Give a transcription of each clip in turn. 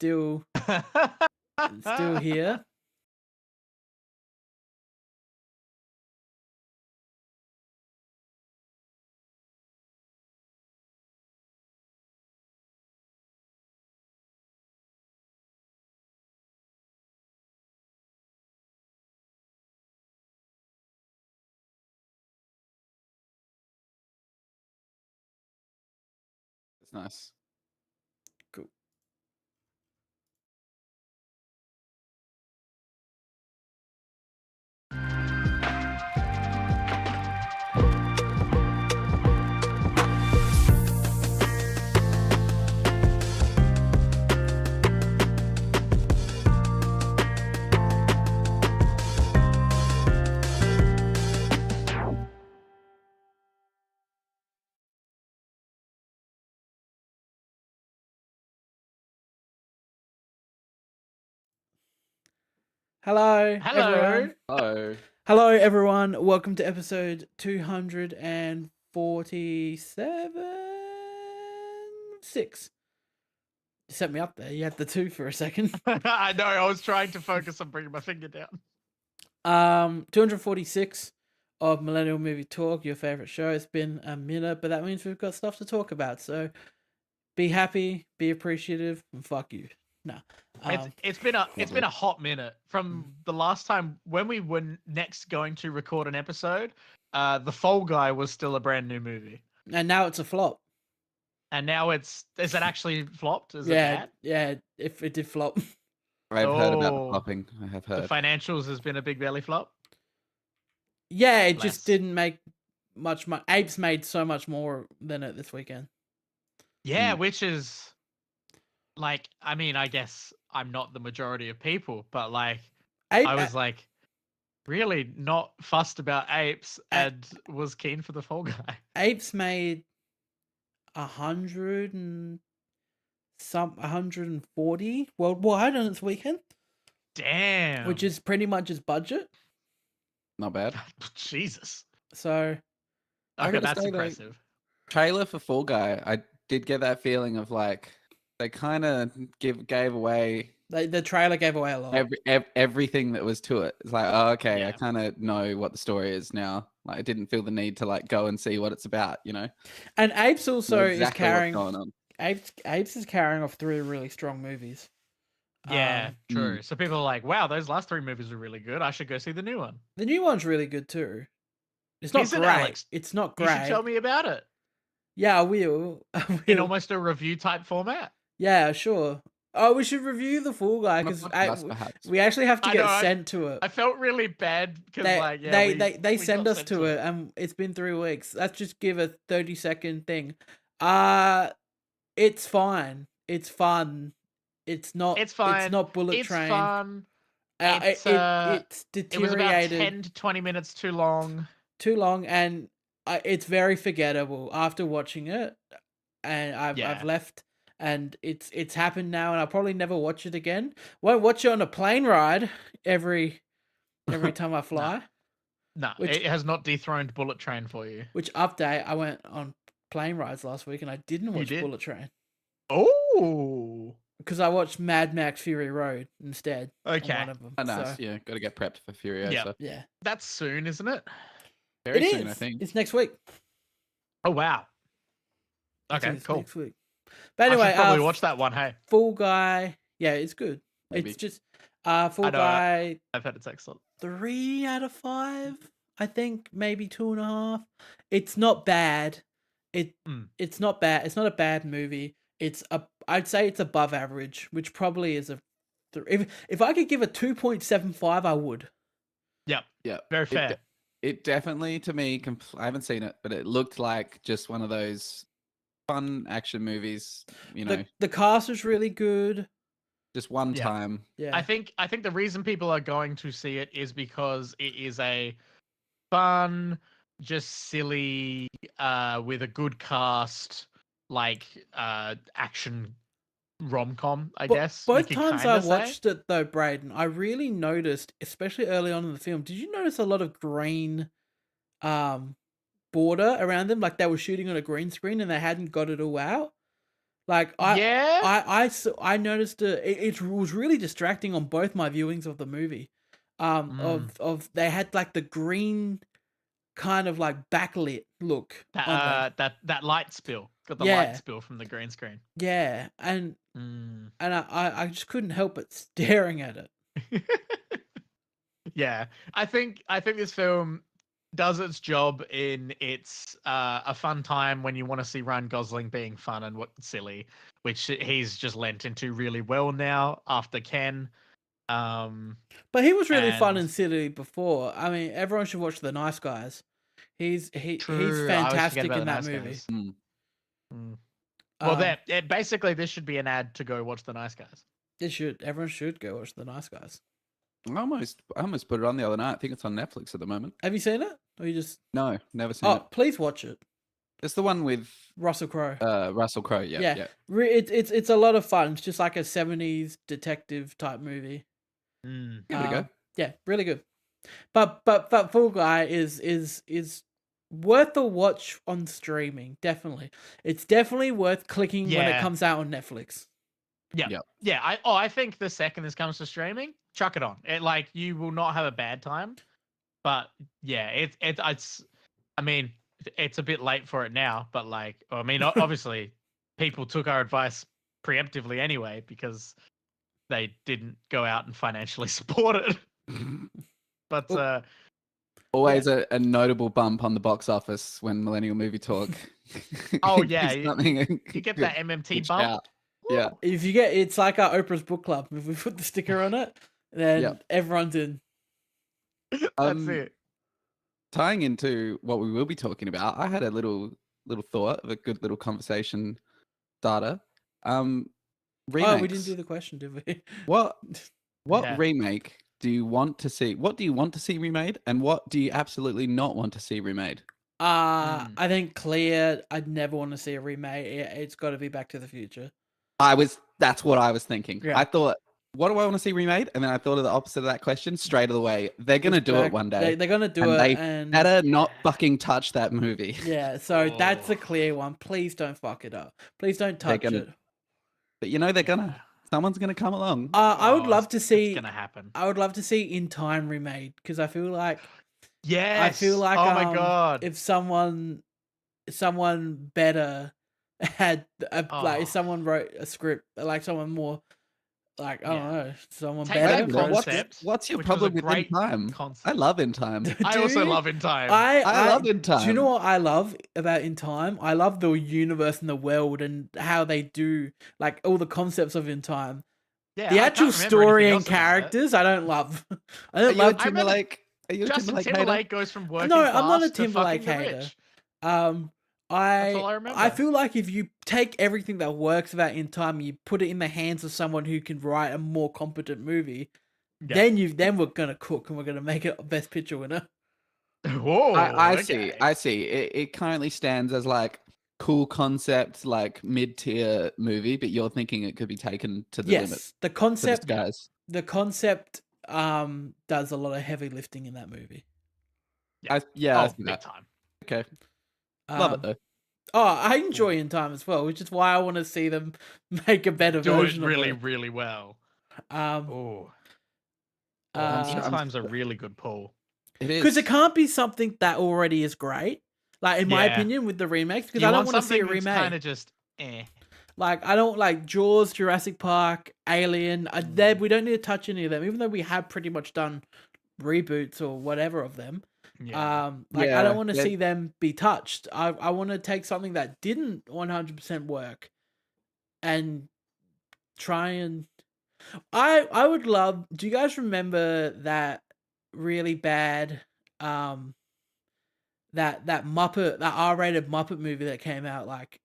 still here. It's nice. Cool. Hello, everyone. Hello. Hello, everyone. Welcome to episode 247. You set me up there. You had the 2 for a second. I know. I was trying to focus on bringing my finger down. 246 of Millennial Movie Talk, your favorite show. It's been a minute, but that means we've got stuff to talk about. So be happy, be appreciative, and fuck you. No. It's been a hot minute from the last time when we were next going to record an episode. The Fall Guy was still a brand new movie, And now it's a flop. and now is it actually flopped? Is it Yeah, bad? yeah. If it did flop, I've heard about the Oh. flopping. I have heard. The financials has been a big belly flop. yeah, it Less. just didn't make much money. Apes made so much more than it this weekend. Yeah, which is like, I mean, I guess I'm not the majority of people, but like, I was like really not fussed about Apes and was keen for the Fall Guy. Apes made 140 worldwide on its weekend, Damn. which is pretty much its budget. Not bad. So Jesus. I Okay, gotta that's say, though, impressive. Trailer for Fall Guy, I did get that feeling of like they kind of gave away the trailer gave away a lot. everything that was to it. It's like, oh, okay, I Yeah. kind of know what the story is now. Like, I didn't feel the need to like go and see what it's about, you know. And Apes also Know is exactly carrying what's going on. Apes is carrying off 3 really strong movies. Yeah, true. So people are like, wow, those last 3 movies were really good. I should go see the new one. The new one's really good too. It's not Is it, great. Alex? It's not You great. should tell me about it Yeah, I will. in almost a review type format. Yeah, sure. Oh, we should review the Fall Guy On a because podcast, perhaps. we actually have to I get know, sent to it. I felt really bad because They send us to it, and it's been 3 weeks. Let's just give a 30-second thing. It's fine. It's fun. It's not. It's fine. It's not Bullet It's Train. fun. It's It was deteriorated. about 10 to 20 minutes too long. Too long, and it's very forgettable after watching it. And I've left, and it's happened now, and I'll probably never watch it again. Won't watch it on a plane ride every time I fly. No, it has not dethroned Bullet Train for you. Which update? I went on plane rides last week, and I didn't watch Bullet Train. Oh, because I watched Mad Max Fury Road instead. Okay, on one of them, Oh, nice. so. Yeah, got to get prepped for Furiosa. Yeah. That's soon, isn't it? Very It soon, is. I think. It's next week. Oh wow. Okay, It's cool. Next week. But anyway, I should probably watch that one. Hey, Fall Guy. Yeah, it's good. Maybe. It's just Fall Guy. I've heard it's excellent. 3 out of 5. I think maybe 2.5. It's not bad. It's not bad. It's not a bad movie. I'd say it's above average, which probably is a. If I could give a 2.75, I would. Yep. Yeah. Very fair. It definitely, to me, I haven't seen it, but it looked like just one of those fun action movies. You know, the cast is really good. Just one time. Yeah. I think the reason people are going to see it is because it is a fun, just silly, with a good cast, like action rom-com, I guess. Both times I watched it though, Brayden, I really noticed, especially early on in the film, did you notice a lot of green border around them? Like they were shooting on a green screen and they hadn't got it all out. Like Yeah? I noticed it was really distracting on both my viewings of the movie. Of they had like the green kind of like backlit look on them. That light spill. Got the light Yeah, spill from the green screen. yeah, and Mm. I just couldn't help but staring at it. Yeah, I think this film does its job in it's a fun time when you want to see Ryan Gosling being fun and what silly, which he's just lent into really well now after Ken. But he was really fun And and silly before. I mean, everyone should watch The Nice Guys. He's true, I always forget fantastic about in the that Nice movie. Guys. Mm. Well, basically this should be an ad to go watch The Nice Guys. Everyone should go watch The Nice Guys. I almost put it on the other night. I think it's on Netflix at the moment. Have you seen it? Or you just No, never seen it. Please watch it. It's the one with Russell Crowe. Russell Crowe. Yeah. It's a lot of fun. It's just like a 70s detective type movie. Give it a go. Yeah, really good. But Fall Guy is worth a watch on streaming. Definitely, it's definitely worth clicking when it comes out on Netflix. Yeah. I think the second this comes to streaming, chuck it on. Like you will not have a bad time. But yeah, it's. I mean, it's a bit late for it now. But like, I mean, obviously, people took our advice preemptively anyway because they didn't go out and financially support it. But always a notable bump on the box office when Millennial Movie Talk. Oh yeah, you get that MMT bump. Out. Yeah. If you get, it's like our Oprah's book club. If we put the sticker on it, then everyone's in. That's it. Tying into what we will be talking about, I had a little thought of a good little conversation starter. Remakes. Oh, we didn't do the question, did we? What remake do you want to see? What do you want to see remade, and what do you absolutely not want to see remade? I think clear. I'd never want to see a remake. It's got to be Back to the Future. That's what I was thinking. Yeah. I thought, what do I want to see remade? And then I thought of the opposite of that question straight away. They're going to do it one day. They're going to do it. They better not fucking touch that movie. Yeah, so that's a clear one. Please don't fuck it up. Please don't touch it. But they're going to. Someone's going to come along. I would love to see. It's going to happen. I would love to see In Time remade because I feel like. Yes. I feel like. Oh my god. If someone better had like if someone wrote a script like someone more like I don't know someone better. What's your problem with In Time? I love In Time. I also love In Time. I love In Time. Do you know what I love about In Time? I love the universe and the world and how they do like all the concepts of In Time. Yeah, the actual story and characters I don't love. I don't love Timberlake. Are you Justin Timberlake goes from working class I'm not a Timberlake hater. I feel like if you take everything that works about In Time, you put it in the hands of someone who can write a more competent movie, then we're gonna cook and we're gonna make it a Best Picture winner. Whoa! I see. It currently stands as like cool concept, like mid-tier movie, but you're thinking it could be taken to the limit. The concept, guys. The concept does a lot of heavy lifting in that movie. I see big that. time. Okay. Love it though. Oh, I enjoy In Time as well, which is why I want to see them make a better version of it. Do it really well. In Time's a really good pull. It is. Because it can't be something that already is great. Like, in my opinion, with the remakes, because I don't want to see a remake. Kind of just Like, I don't like Jaws, Jurassic Park, Alien. We don't need to touch any of them, even though we have pretty much done reboots or whatever of them. I don't want to see them be touched. I want to take something that didn't 100% work and try and I would love. Do you guys remember that really bad that R-rated Muppet movie that came out like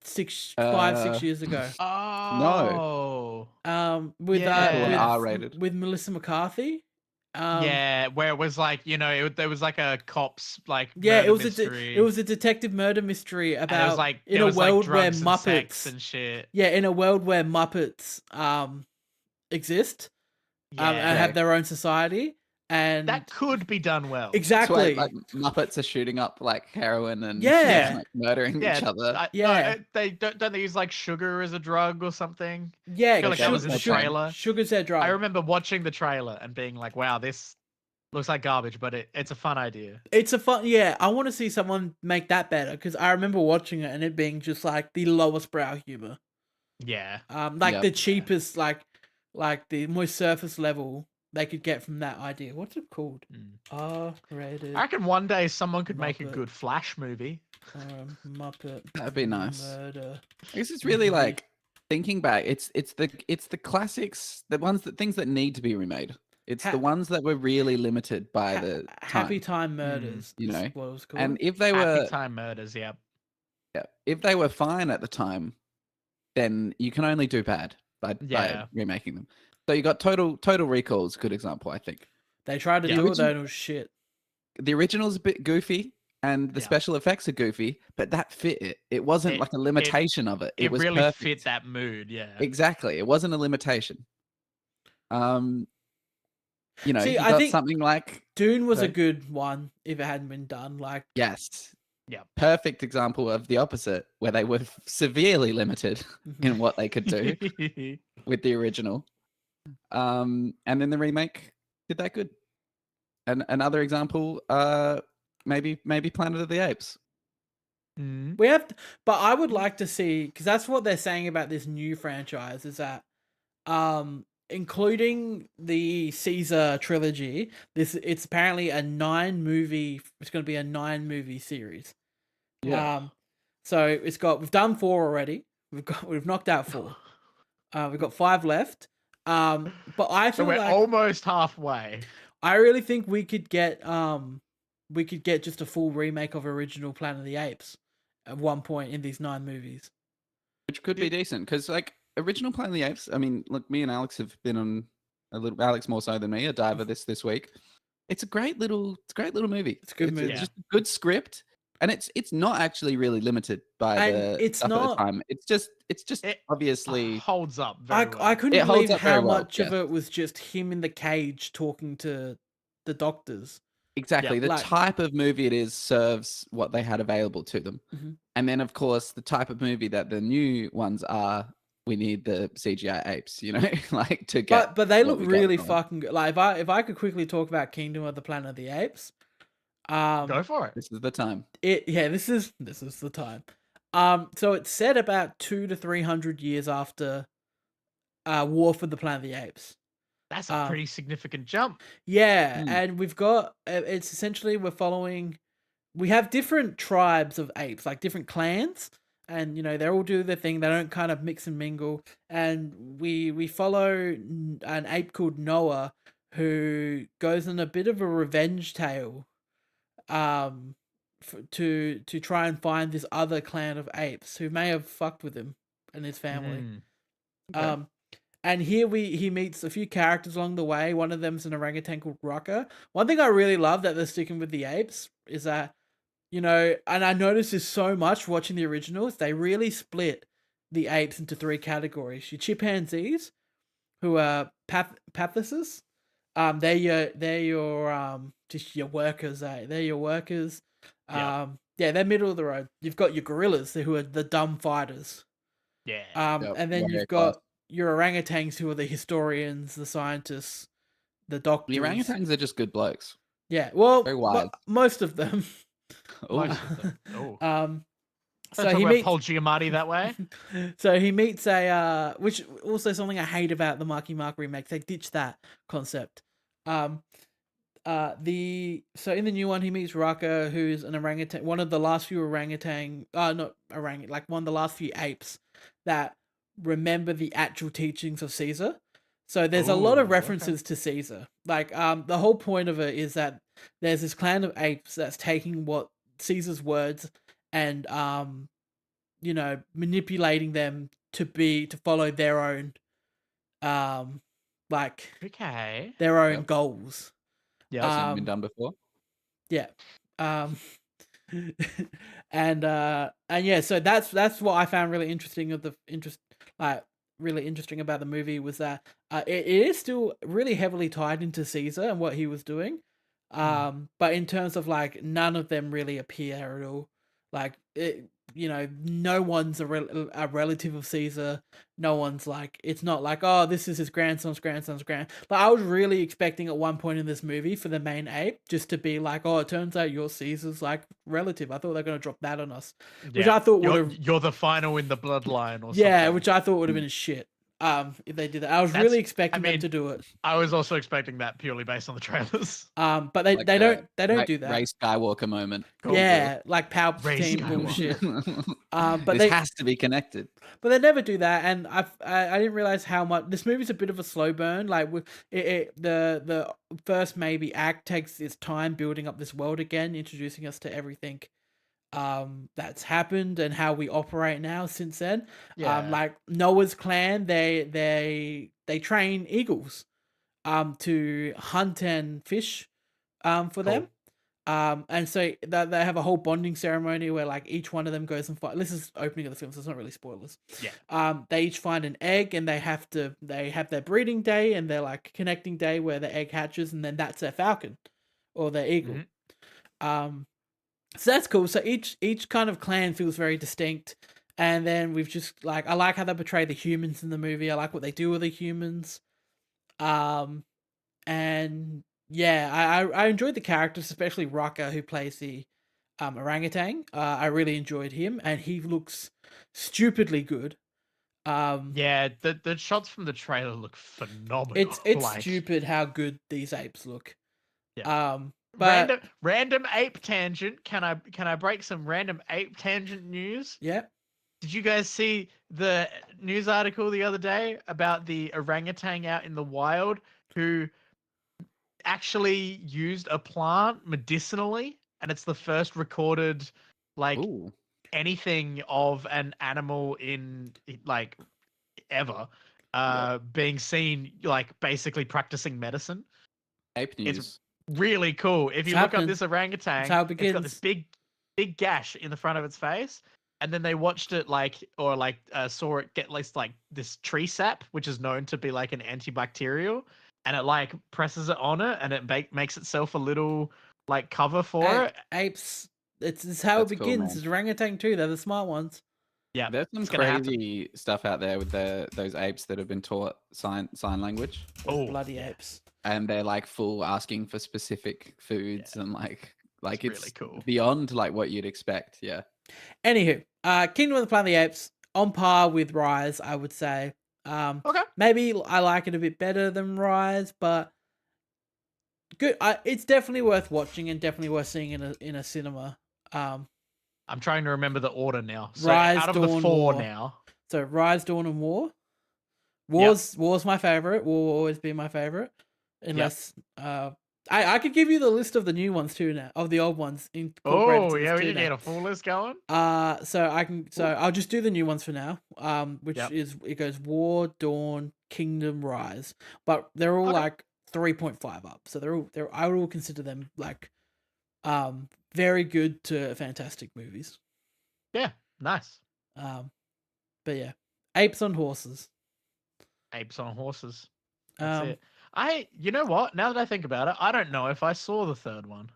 5-6 years ago? Oh no. With R-rated with Melissa McCarthy. Where it was like there was like a cops like it was a detective murder mystery about in a world where Muppets and shit. Yeah, in a world where Muppets exist and have their own society. and That could be done well. That's why exactly. like Muppets are shooting up like heroin and Yeah. like murdering each other. They don't they use like sugar as a drug or something? Yeah, I feel like that was in the sugar- trailer. Sugar's their drug. I remember watching the trailer and being like, "Wow, this looks like garbage," but it's a fun idea. It's a fun, yeah. I want to see someone make that better because I remember watching it and it being just like the lowest brow humor. Yeah. Like Yep. the cheapest, like the most surface level they could get from that idea. What's it called? R-rated I reckon one day someone could make a Muppet. good Flash movie. Muppet. That'd be nice. Murder. This is really like thinking back. It's the classics, the ones that things that need to be remade. It's the ones that were really limited by the Happy time. Time Murders. You know, what it was called. and if they Happy were Time Murders, yeah. if they were fine at the time, then you can only do bad by remaking them. So you got Total Recall is a good example, I think. They tried to do it, though, and it was shit. The original's a bit goofy, and the special effects are goofy, but that fit it. It wasn't like a limitation of it. It was really perfect. fit that mood, yeah. Exactly. It wasn't a limitation. You know, See, you I got think something like Dune was a good one if it hadn't been done. Like, yes. Yeah. Perfect example of the opposite, where they were severely limited in what they could do with the original. And then the remake did that good. And another example, maybe Planet of the Apes. We have, but I would like to see, because that's what they're saying about this new franchise, is that, including the Caesar trilogy, it's apparently a 9-movie. It's going to be a 9-movie series. Yeah. So we've done 4 already. We've knocked out 4. We've got 5 left. But I feel we're like almost halfway. I really think we could get just a full remake of original Planet of the Apes at one point in these 9 movies, which could be decent because like original Planet of the Apes. I mean, look, me and Alex have been on a little. Alex more so than me, a diver this week. It's a great little movie. It's a good movie. It's just a good script, and it's not actually really limited by the stuff at the time. It's just It obviously holds up very well. I couldn't It holds believe up very how well, much of it was just him in the cage talking to the doctors. exactly the like- type of movie it is serves what they had available to them, and then of course the type of movie that the new ones are. We need the CGI apes, you know, like to get. But they what look we got really from it. fucking good. Like if I could quickly talk about Kingdom of the Planet of the Apes, Go for it. This is the time. This is the time. So it's set about 200 to 300 years after War for the Planet of the Apes. That's a pretty significant jump. Yeah, and we've got it's essentially we have different tribes of apes, like different clans, and you know they all do their thing. They don't kind of mix and mingle, and we follow an ape called Noah who goes on a bit of a revenge tale, to try and find this other clan of apes who may have fucked with him and his family. Okay. And here he meets a few characters along the way. One of them's an orangutan called Rucker. One thing I really love that they're sticking with the apes is that, you know, and I noticed this so much watching the originals, they really split the apes into 3 categories. Your chimpanzees, who are pathosis. They're your just your workers, They're your workers. Yeah. They're middle of the road. You've got your gorillas, who are the dumb fighters. Yeah. And then you've got your orangutans, who are the historians, the scientists, the doctors. The orangutans are just good blokes. Yeah, well, Very wise. most of them. Most of them. Oh. So he he meets meets Paul Giamatti that way. So he meets which also something I hate about the Marky Mark remake. They ditched that concept. So in the new one he meets Raka, who's an orangutan, one of the last few one of the last few apes that remember the actual teachings of Caesar. So there's a lot of references to Caesar. Like the whole point of it is that there's this clan of apes that's taking what Caesar's words and you know, manipulating them to follow their own their own goals. Yeah, been done before. Yeah. And yeah, so that's what I found really interesting like really interesting about the movie was that it is still really heavily tied into Caesar and what he was doing. But in terms of like none of them really appear at all. Like no one's a relative of Caesar. No one's like, it's not like, oh, this is his grandson's grandson's grand. But I was really expecting at one point in this movie for the main ape just to be like, oh, it turns out you're Caesar's like relative. I thought they're gonna drop that on us, which I thought would have. You're the final in the bloodline, or Yeah, something. which I thought would have been shit. If they did that, I was really expecting them to do it. I was also expecting that purely based on the trailers. But they don't do that. Ray Skywalker moment. Yeah, like Palpatine bullshit. But this has to be connected. But they never do that, and I didn't realize how much this movie's a bit of a slow burn. Like the first maybe act takes its time building up this world again, introducing us to everything that's happened and how we operate now since then. Like Noah's clan, they train eagles to hunt and fish for them. And so they have a whole bonding ceremony where like each one of them goes and fight. This is opening of the film, so it's not really spoilers. They each find an egg and they have their breeding day and their like connecting day where the egg hatches, and then that's their falcon or their eagle. So that's cool. So each kind of clan feels very distinct. And then we've just like, I like how they portray the humans in the movie. I like what they do with the humans. And yeah, I enjoyed the characters, especially Raka, who plays the orangutan. I really enjoyed him, and he looks stupidly good. Yeah, the shots from the trailer look phenomenal. It's stupid how good these apes look. Yeah. But random ape tangent. Can I break some random ape tangent news? Yeah. Did you guys see the news article the other day about the orangutan out in the wild who actually used a plant medicinally, and it's the first recorded like anything of an animal in like ever being seen like basically practicing medicine? Ape news. It's really cool. If you look up this orangutan, it's got this big gash in the front of its face, and then they watched it saw it get like this tree sap, which is known to be like an antibacterial, and it like presses it on it, and it makes itself a little like cover for it. Apes, it's how it begins. Cool, it's orangutan too. They're the smart ones. Yeah, there's some crazy stuff out there with those apes that have been taught sign language. Bloody apes! And they're like full asking for specific foods and like it's really cool. Beyond like what you'd expect. Yeah. Anywho, Kingdom of the Planet of the Apes on par with Rise, I would say. Okay. Maybe I like it a bit better than Rise, but good. It's definitely worth watching and definitely worth seeing in a cinema. I'm trying to remember the order now. So Rise, out of Dawn, the four War. now. So Rise, Dawn, and War. War's my favorite. War will always be my favorite, unless I could give you the list of the new ones too now, of the old ones. Oh yeah, we can get a full list going. So I can. So I'll just do the new ones for now. Which is it goes War, Dawn, Kingdom, Rise, but they're all like 3.5 up. So they're I would all consider them like, very good to fantastic movies. Yeah, nice. But yeah, apes on horses. Apes on horses. That's it. You know what? Now that I think about it, I don't know if I saw the third one.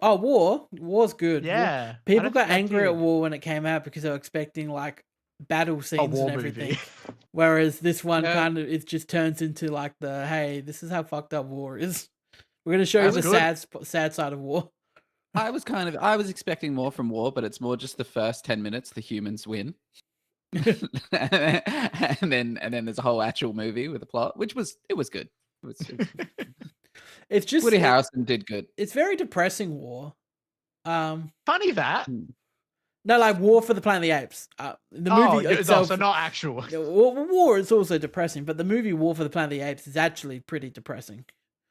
Oh, War's good. Yeah. People got angry at War when it came out because they were expecting like battle scenes and everything. Whereas this one kind of, it just turns into like hey, this is how fucked up War is. We're going to show you the sad side of War. I was expecting more from War, but it's more just the first 10 minutes the humans win. and then there's a whole actual movie with a plot, which was good. It's just Woody Harrelson did good. It's very depressing War. Funny that. No, like War for the Planet of the Apes. The movie itself, so not actual. War is also depressing, but the movie War for the Planet of the Apes is actually pretty depressing.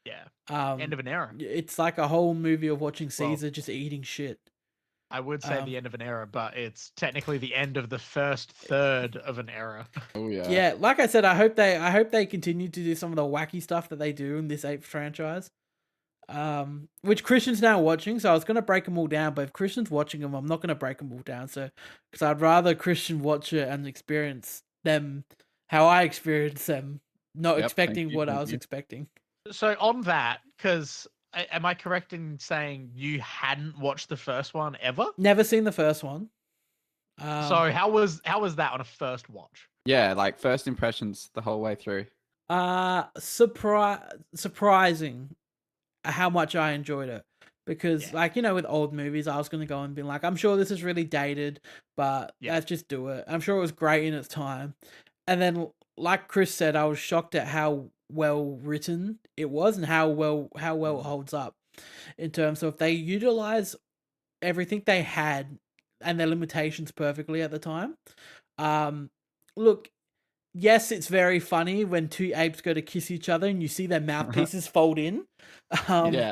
Yeah. End of an era. It's like a whole movie of watching Caesar just eating shit. I would say the end of an era, but it's technically the end of the first third of an era. Oh yeah. Yeah, like I said, I hope they continue to do some of the wacky stuff that they do in this Ape franchise. Which Christian's now watching, so I was gonna break them all down, but if Christian's watching them, I'm not gonna break them all down. So, because I'd rather Christian watch it and experience them how I experienced them, not Yep, thank expecting you, what I thank was you. expecting. So on that, because am I correct in saying you hadn't watched the first one ever? Never seen the first one. So how was that on a first watch? Yeah, like first impressions the whole way through. Surprising how much I enjoyed it. Because, Yeah. like, with old movies, I was going to go and be like, I'm sure this is really dated, but Yeah. let's just do it. I'm sure it was great in its time. And then, like Chris said, I was shocked at how well written it was and how well it holds up in terms of they utilize everything they had and their limitations perfectly at the time. Look, yes, it's very funny when two apes go to kiss each other and you see their mouthpieces fold in. Yeah.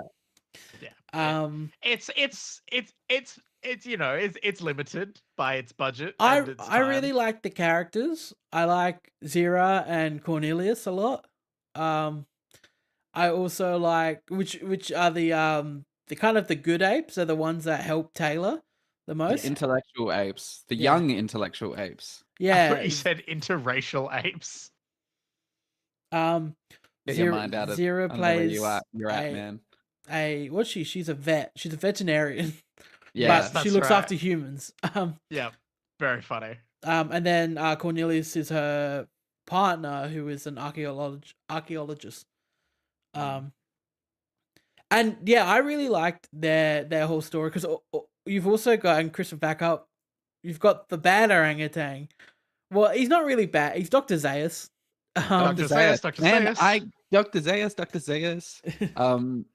It's limited by its budget I and its I time. really like the characters. I like Zira and Cornelius a lot. I also like which are the kind of the good apes are the ones that help Taylor the The most. intellectual apes, the Yeah. young intellectual apes. I Yeah. thought you said interracial apes. Get your mind out of Zira under where plays you're at, man. what's she? She's a vet. She's a veterinarian. Yeah. But she That's looks right. after humans. Yeah, very funny. And then Cornelius is her partner, who is an archaeologist. And yeah, I really liked their whole story because you've also got, and Chris, back up, you've got the bad orangutan. Well, he's not really bad. He's Dr. Zaius. Dr. Zaius, Dr. Man, Zaius. Dr. Zaius.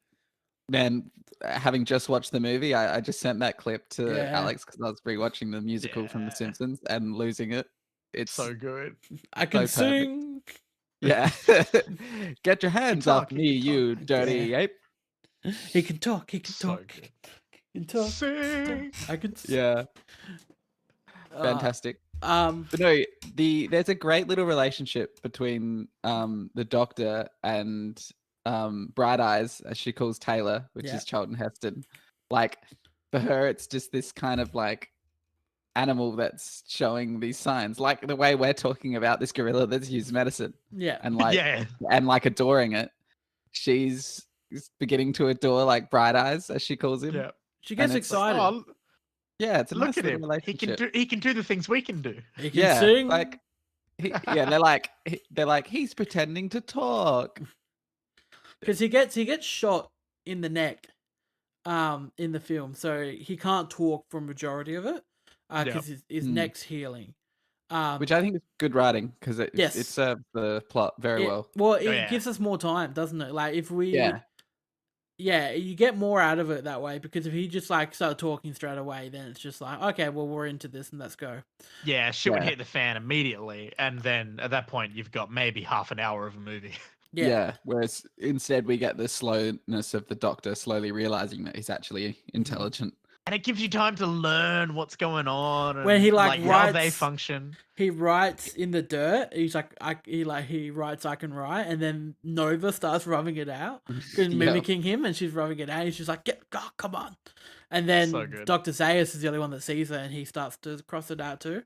Man, having just watched the movie, I just sent that clip to Alex because I was rewatching the musical from The Simpsons and losing it. It's so good. I can so perfect. sing. Yeah. Get your hands off me, you dirty ape. He can talk. He can So talk. good. He can talk. Sing. I can sing. Yeah. Fantastic. But no, there's a great little relationship between the Doctor and Bright Eyes, as she calls Taylor, which is Charlton Heston. Like, for her, it's just this kind of like animal that's showing these signs, like the way we're talking about this gorilla that's used medicine. Yeah. And like adoring it. She's beginning to adore like Bright Eyes, as she calls him. Yeah. She gets excited. Like, yeah, it's a look nice at little him. relationship. He can do the things we can do. He can sing. Like, they're like he's pretending to talk because he gets shot in the neck, in the film, so he can't talk for a majority of it, because his neck's healing. Which I think is good writing because it serves the plot very well. Well, it gives us more time, doesn't it? Like if we, you get more out of it that way because if he just like started talking straight away, then it's just like, okay, well we're into this and let's go. Yeah, shit would hit the fan immediately, and then at that point you've got maybe half an hour of a movie. Yeah. Whereas instead we get the slowness of the Doctor slowly realizing that he's actually intelligent. And it gives you time to learn what's going on and when he like writes, how they function. He writes in the dirt. He's like, he writes, I can write, and then Nova starts rubbing it out, mimicking him, and she's rubbing it out. And she's like, come on. And then Dr. Zaius is the only one that sees her, and he starts to cross it out too.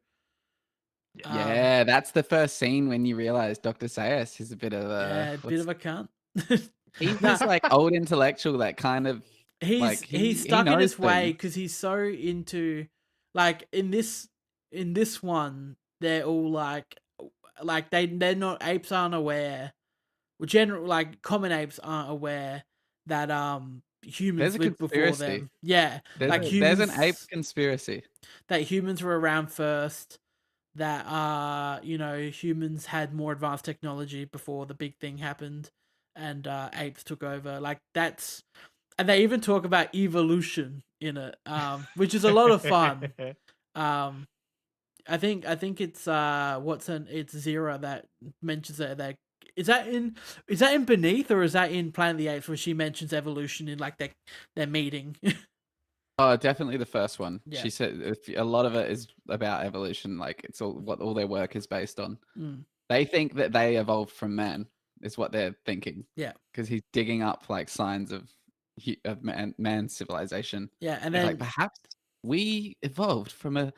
Yeah, that's the first scene when you realize Dr. Zaius is a bit of a a cunt. He's this like old intellectual that kind of he's stuck in his way because he's so into like in this one they're all like they're not apes aren't aware. Well, general like common apes aren't aware that humans lived before them. Yeah, there's an ape conspiracy that humans were around first. That humans had more advanced technology before the big thing happened, and apes took over. Like that's. And they even talk about evolution in it, which is a lot of fun. I think it's it's Zira that mentions it. That is that in Beneath or is that in Planet of the Apes where she mentions evolution in like their meeting? Oh, definitely the first one. Yeah. She said a lot of it is about evolution. Like it's all their work is based on. They think that they evolved from man is what they're thinking. Yeah, because he's digging up like signs of man's civilization. Yeah, and then like perhaps we evolved from a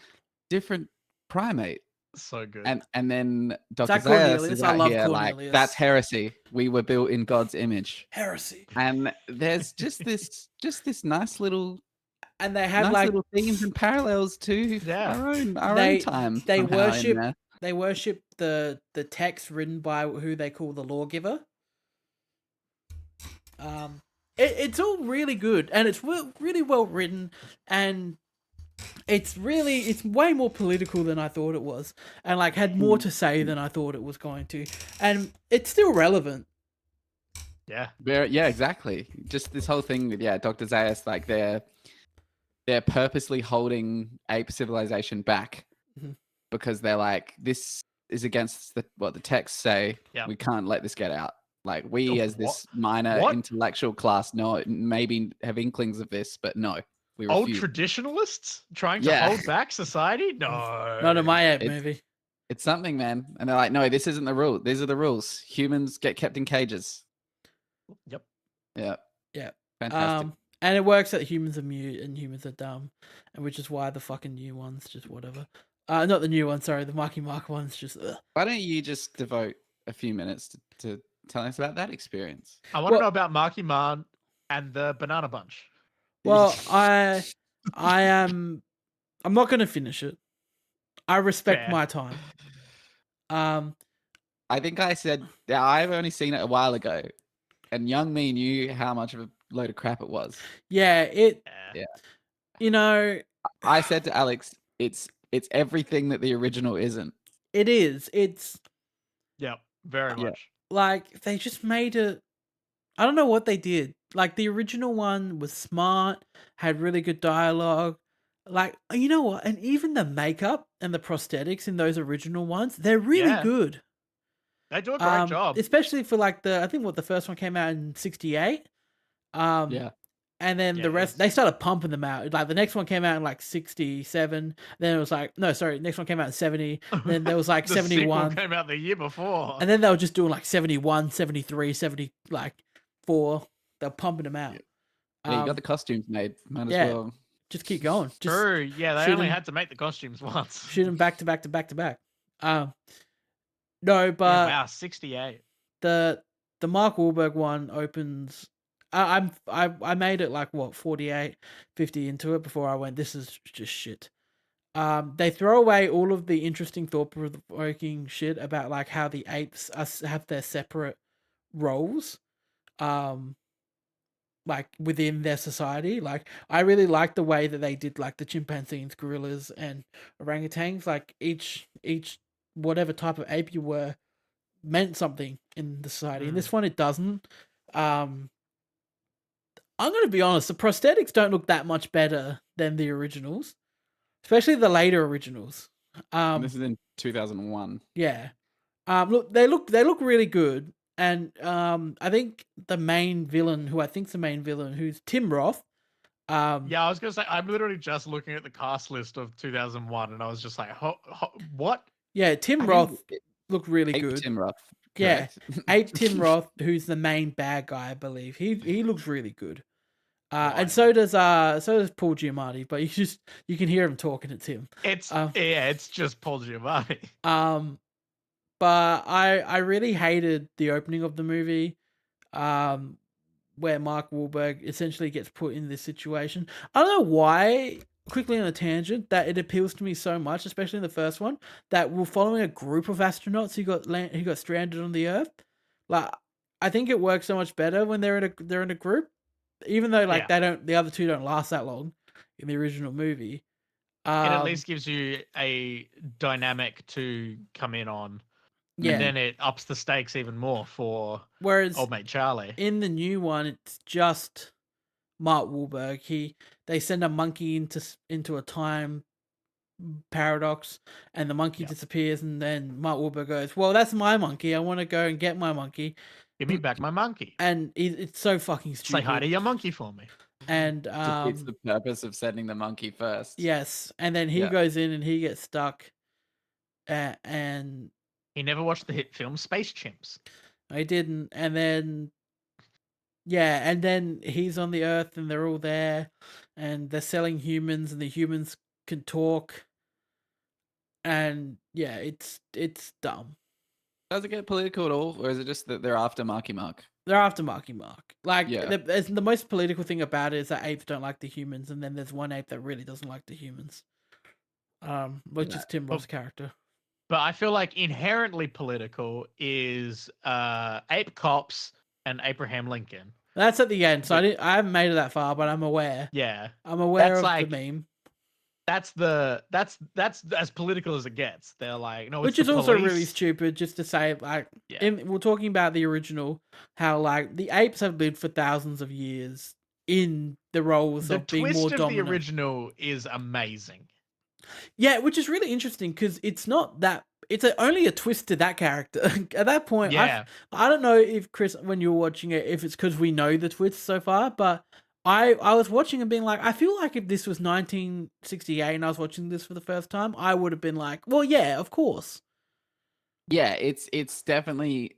different primate. So good. And then Dr. Zach Zaius Cornelius, is I out love here like, Cornelius. that's heresy. We were built in God's image. Heresy. And there's just this nice little And they have like little themes and parallels to our own time. They somehow in there. worship the text written by who they call the lawgiver. It's all really good, and it's really well written, and it's way more political than I thought it was, and like had more to say than I thought it was going to, and it's still relevant. Yeah. Yeah, exactly. Just this whole thing with Dr. Zaius, like they're purposely holding ape civilization back because they're like, this is against what the texts say. Yeah. We can't let this get out. Like we as this minor intellectual class maybe have inklings of this, but no, we refuse. Old traditionalists trying to hold back society? No. Not in my ape movie. It's something, man. And they're like, no, this isn't the rule. These are the rules. Humans get kept in cages. Yep. Yeah. Fantastic. And it works that humans are mute and humans are dumb, and which is why the fucking new ones just whatever. Not the new ones, sorry, the Marky Mark ones just. Ugh. Why don't you just devote a few minutes to telling us about that experience? I want to know about Marky Mark and the Banana Bunch. Well, I'm not going to finish it. I respect my time. I think I said I've only seen it a while ago, and young me knew how much of a load of crap it was. Yeah. You know, I said to Alex, it's everything that the original isn't. It is. It's very much. Like they just made it. I don't know what they did. Like the original one was smart, had really good dialogue. Like, you know what? And even the makeup and the prosthetics in those original ones, they're really good. They do a great job. Especially for like I think the first one came out in 1968. And then the rest, they started pumping them out. Like the next one came out in like 1967. Then it was like, no, sorry, next one came out in 1970. Then there was like the 1971. Sequel came out the year before. And then they were just doing like 1971, 1973, 1974. They're pumping them out. Yeah, you got the costumes made. Might as well. Just keep going. True. Yeah, they only had to make the costumes once. Shoot them back to back to back to back. No, but wow, 1968. The Mark Wahlberg one opens. I made it like 48, 50 into it before I went, this is just shit. They throw away all of the interesting thought-provoking shit about like how the apes have their separate roles, like within their society. Like I really like the way that they did like the chimpanzees, gorillas, and orangutans. Like each whatever type of ape you were meant something in the society. In this one, it doesn't. I'm going to be honest, the prosthetics don't look that much better than the originals, especially the later originals. This is in 2001. Yeah. Look, they look really good. And I think the main villain, who's Tim Roth. I was going to say, I'm literally just looking at the cast list of 2001, and I was just like, what? Yeah, Tim Roth looked really good. Tim Roth. Yeah, Ape Tim Roth, who's the main bad guy, I believe. He looks really good. And so does Paul Giamatti, but you can hear him talking to Tim. It's just Paul Giamatti. But I really hated the opening of the movie, where Mark Wahlberg essentially gets put in this situation. I don't know why. Quickly on a tangent, that it appeals to me so much, especially in the first one, that we're following a group of astronauts who got stranded on the Earth. Like, I think it works so much better when they're in a group, even though the other two don't last that long in the original movie. It at least gives you a dynamic to come in on. Yeah. And then it ups the stakes even more for old mate Charlie. In the new one, it's just Mark Wahlberg. They send a monkey into a time paradox, and the monkey disappears, and then Mark Wahlberg goes, well, that's my monkey. I want to go and get my monkey. Give me back my monkey. And it's so fucking stupid. Say hi to your monkey for me. And it's the purpose of sending the monkey first. Yes, and then he goes in and he gets stuck, and he never watched the hit film Space Chimps. I didn't, and then and then he's on the Earth, and they're all there, and they're selling humans, and the humans can talk. and yeah, it's dumb. Does it get political at all, or is it just that they're after Marky Mark? They're after Marky Mark. Like, Yeah. the most political thing about it is that apes don't like the humans, and then there's one ape that really doesn't like the humans. Which is Tim Roth's character. But I feel like inherently political is ape cops and Abraham Lincoln. That's at the end, so I haven't made it that far, but I'm aware. Yeah, I'm aware That's of like- the meme. that's as political as it gets. They're like, no, Which it's is the also really police. stupid, just to say, like, Yeah. we're talking about the original, how, like, the apes have lived for thousands of years in the roles The of being more twist of dominant. the original is amazing. Yeah, which is really interesting, because it's not that... It's only a twist to that character. At that point, Yeah, I don't know if, Chris, when you were watching it, if it's because we know the twist so far, but I was watching and being like, I feel like if this was 1968 and I was watching this for the first time, I would have been like, well, yeah, of course. Yeah, it's definitely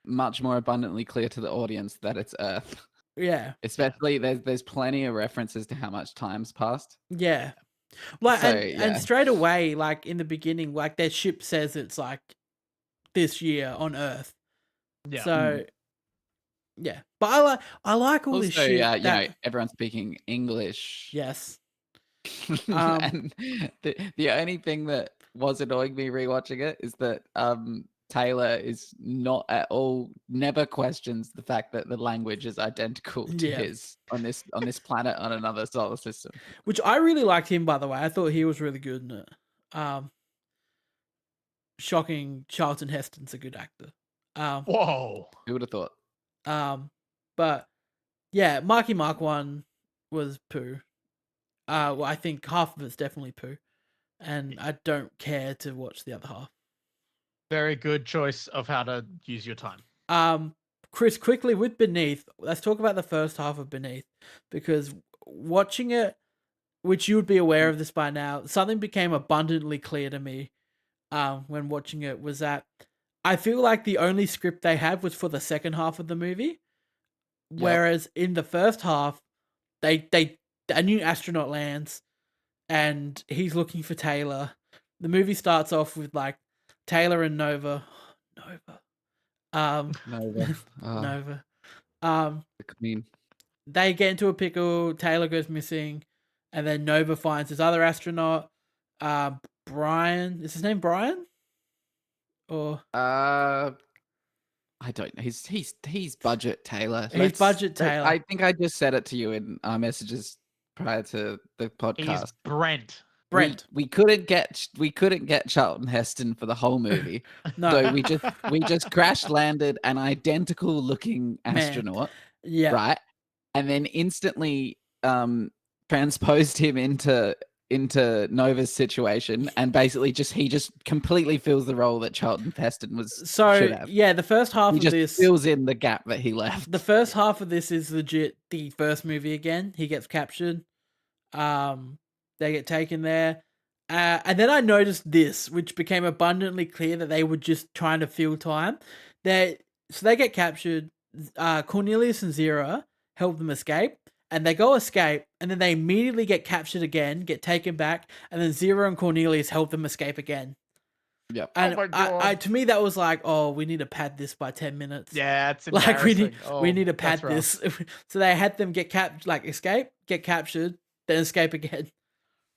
much more abundantly clear to the audience that it's Earth. Yeah. Especially there's plenty of references to how much time's passed. Yeah. Like, So, and yeah. straight away, like, in the beginning, like, their ship says it's, like, this year on Earth. yeah. So, yeah. But I like all this Also, shit. you know, everyone's speaking English. Yes. And the only thing that was annoying me rewatching it is that Taylor is not at all, never questions the fact that the language is identical to his on this planet on another solar system. Which I really liked him, by the way. I thought he was really good in it. Shocking, Charlton Heston's a good actor. Whoa. Who would have thought? But yeah, Marky Mark one was poo. Well, I think half of it's definitely poo, and I don't care to watch the other half. Very good choice of how to use your time. Chris, quickly with Beneath, let's talk about the first half of Beneath, because watching it, which you would be aware of this by now, something became abundantly clear to me when watching it, was that I feel like the only script they had was for the second half of the movie, whereas in the first half, a new astronaut lands, and he's looking for Taylor. The movie starts off with, like, Taylor and Nova. Nova. Nova. The queen. They get into a pickle, Taylor goes missing, and then Nova finds this other astronaut, Brian. Is his name Brian? Or I don't know. He's budget Taylor. He's budget Taylor. I think I just said it to you in our messages prior to the podcast. He's Brent. We couldn't get Charlton Heston for the whole movie. No. So we just crash landed an identical looking astronaut. Yeah. Right. And then instantly transposed him into Nova's situation, and basically he just completely fills the role that Charlton Heston should have. Yeah, the first half He of just this fills in the gap that he left. The first half of this is legit the first movie again. He gets captured. They get taken there. And then I noticed this, which became abundantly clear that they were just trying to fill time. So they get captured. Cornelius and Zira help them escape. And they go escape, and then they immediately get captured again, get taken back, and then Zira and Cornelius help them escape again. Yep. And Oh my God. to me, that was like, oh, we need to pad this by 10 minutes. Yeah, it's Like embarrassing. we need to that's pad rough. this. So they had them escape, get captured, then escape again.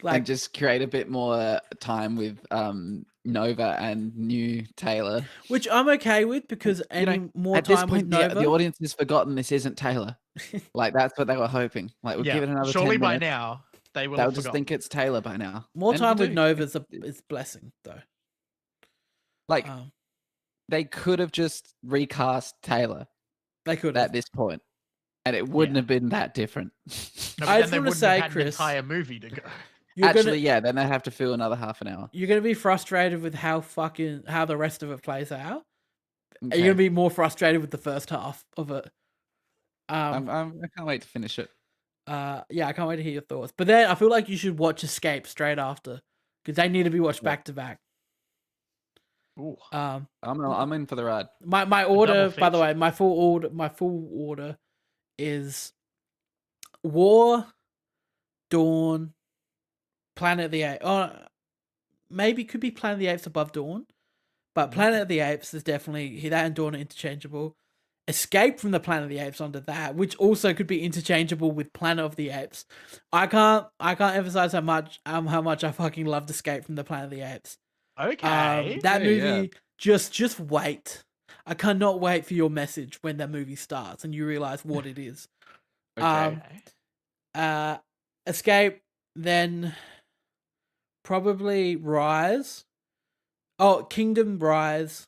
And just create a bit more time with Nova and new Taylor. Which I'm okay with, because more at time this point, with Nova. the audience has forgotten this isn't Taylor. Like, that's what they were hoping. Like, we'll give it another 10 Surely by minutes. now they will They'll have just forgotten. think it's Taylor by now. More And time we with do. Nova is a blessing, though. Like, they could have just recast Taylor They could at have. this point, and it wouldn't have been that different. No, but I then just they wanna wouldn't say, have had Chris, an entire movie to go. Then they have to fill another half an hour. You're gonna be frustrated with how the rest of it plays out. Okay. You're gonna be more frustrated with the first half of it. I can't wait to finish it. Yeah, I can't wait to hear your thoughts. But then I feel like you should watch Escape straight after, because they need to be watched back to back. Ooh. I'm in for the ride. My order, double by the feature. way, my full order is War, Dawn, Planet of the Apes. Oh, maybe could be Planet of the Apes above Dawn, but Planet of the Apes is definitely that and Dawn are interchangeable. Escape from the Planet of the Apes onto that, which also could be interchangeable with Planet of the Apes. I can't emphasize how much I fucking loved Escape from the Planet of the Apes. Okay. That Hey, movie, just wait. I cannot wait for your message when that movie starts and you realize what it is. Okay. Escape, then probably Rise. Oh, Kingdom, Rise.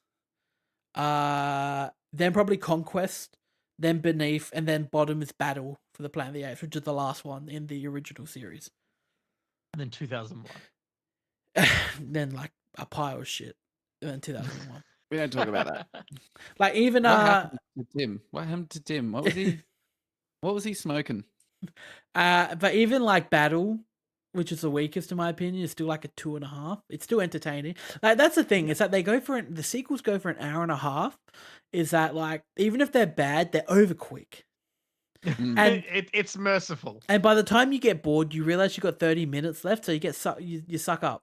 Then probably Conquest, then Beneath, and then bottom is Battle for the Planet of the Apes, which is the last one in the original series. And then 2001. Then like a pile of shit. And then 2001. We don't talk about that. Like even What happened to Tim? What happened to Tim? What was he? What was he smoking? But even like Battle, which is the weakest in my opinion, is still like a 2.5. It's still entertaining. Like that's the thing, is that the sequels go for an hour and a half. Is that like even if they're bad, they're over quick. And it's merciful. And by the time you get bored, you realize you got 30 minutes left, so you get you suck up.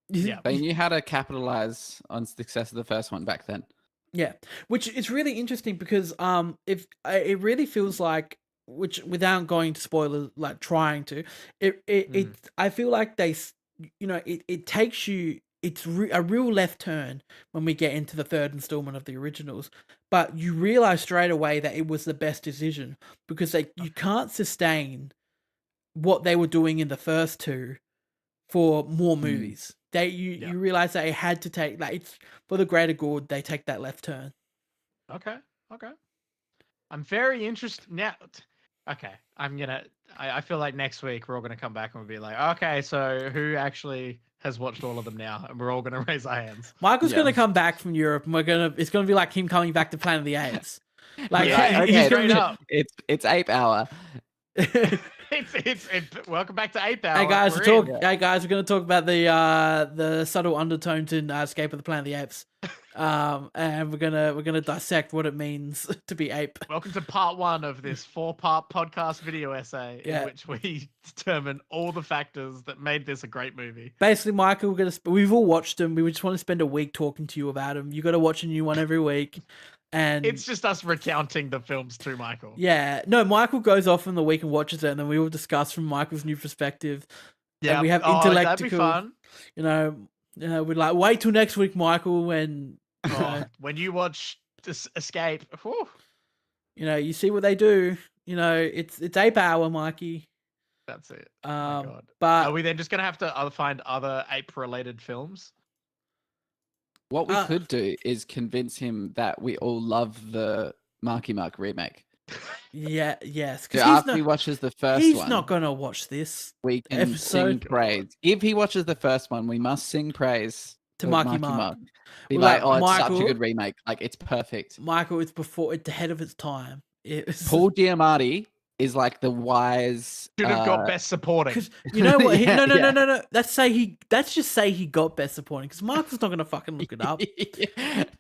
Yeah. They knew how to capitalize on success of the first one back then. Yeah, which is really interesting because if it really feels like, which without going to spoilers, like trying to, it I feel like it takes you. It's a real left turn when we get into the third installment of the originals, but you realize straight away that it was the best decision because you can't sustain what they were doing in the first two for more movies. You realize that it had to take, like, it's for the greater good, they take that left turn. Okay. I'm very interested now. Okay, I feel like next week we're all gonna come back and we'll be like, okay, so who actually has watched all of them now? And we're all gonna raise our hands. Michael's gonna come back from Europe, and it's gonna be like him coming back to Planet of the Apes. Like he's straight up. It's Ape Hour. It's welcome back to Ape Hour. Hey guys, we're gonna talk about the subtle undertones in Escape of the Planet of the Apes, and we're gonna dissect what it means to be ape. Welcome to part 1 of this 4-part podcast video essay in which we determine all the factors that made this a great movie. Basically, Michael, we've all watched them. We just want to spend a week talking to you about them. You got to watch a new one every week. And it's just us recounting the films to Michael. Yeah. No, Michael goes off in the week and watches it, and then we all discuss from Michael's new perspective. Yeah. And we have intellectual. That'd be fun. We'd like, wait till next week, Michael, when when you watch this Escape. Whew. You see what they do. It's Ape Hour, Mikey. That's it. Oh my God. But are we then just gonna have to find other ape-related films? What we could do is convince him that we all love the Marky Mark remake. Yes. So after he watches the first one, he's not gonna watch this. We can sing praise. If he watches the first one, we must sing praise to Marky Mark. Be like, oh, it's such a good remake. Like, it's perfect. Michael, it's ahead of its time. Paul Giamatti is like the wise. Should have got best supporting. Because you know what? No. Let's just say he got best supporting. Because Michael's not gonna fucking look it up.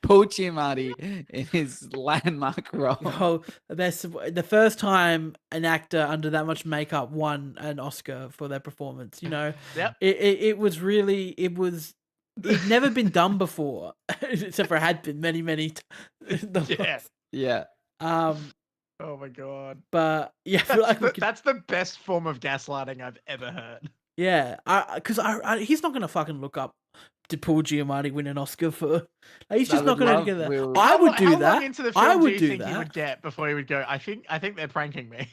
Paul Giamatti in his landmark role. Oh, the first time an actor under that much makeup won an Oscar for their performance. Yep. It was. It'd never been done before, except for it had been many times. Yeah. Oh my God. But yeah, that's the best form of gaslighting I've ever heard. Yeah, because he's not gonna fucking look up did Paul Giamatti win an Oscar for. He's just not gonna get that. I would do that. How long into the film I would do you do think that. he would get before he would go? I think they're pranking me.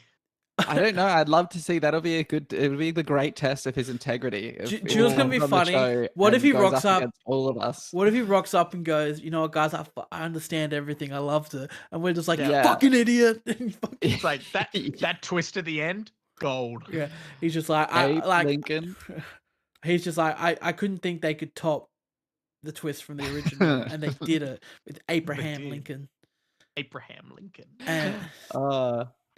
I don't know. I'd love to see. It would be the great test of his integrity. Jules gonna be funny. What if he rocks up all of us? What if he rocks up and goes, you know what, guys, I understand everything. I loved it, and we're just like, Yeah. fucking idiot. It's like that twist at the end, gold. Yeah, he's just like, Lincoln. He's just like, I couldn't think they could top the twist from the original, and they did it with Abraham Lincoln. Abraham Lincoln. And,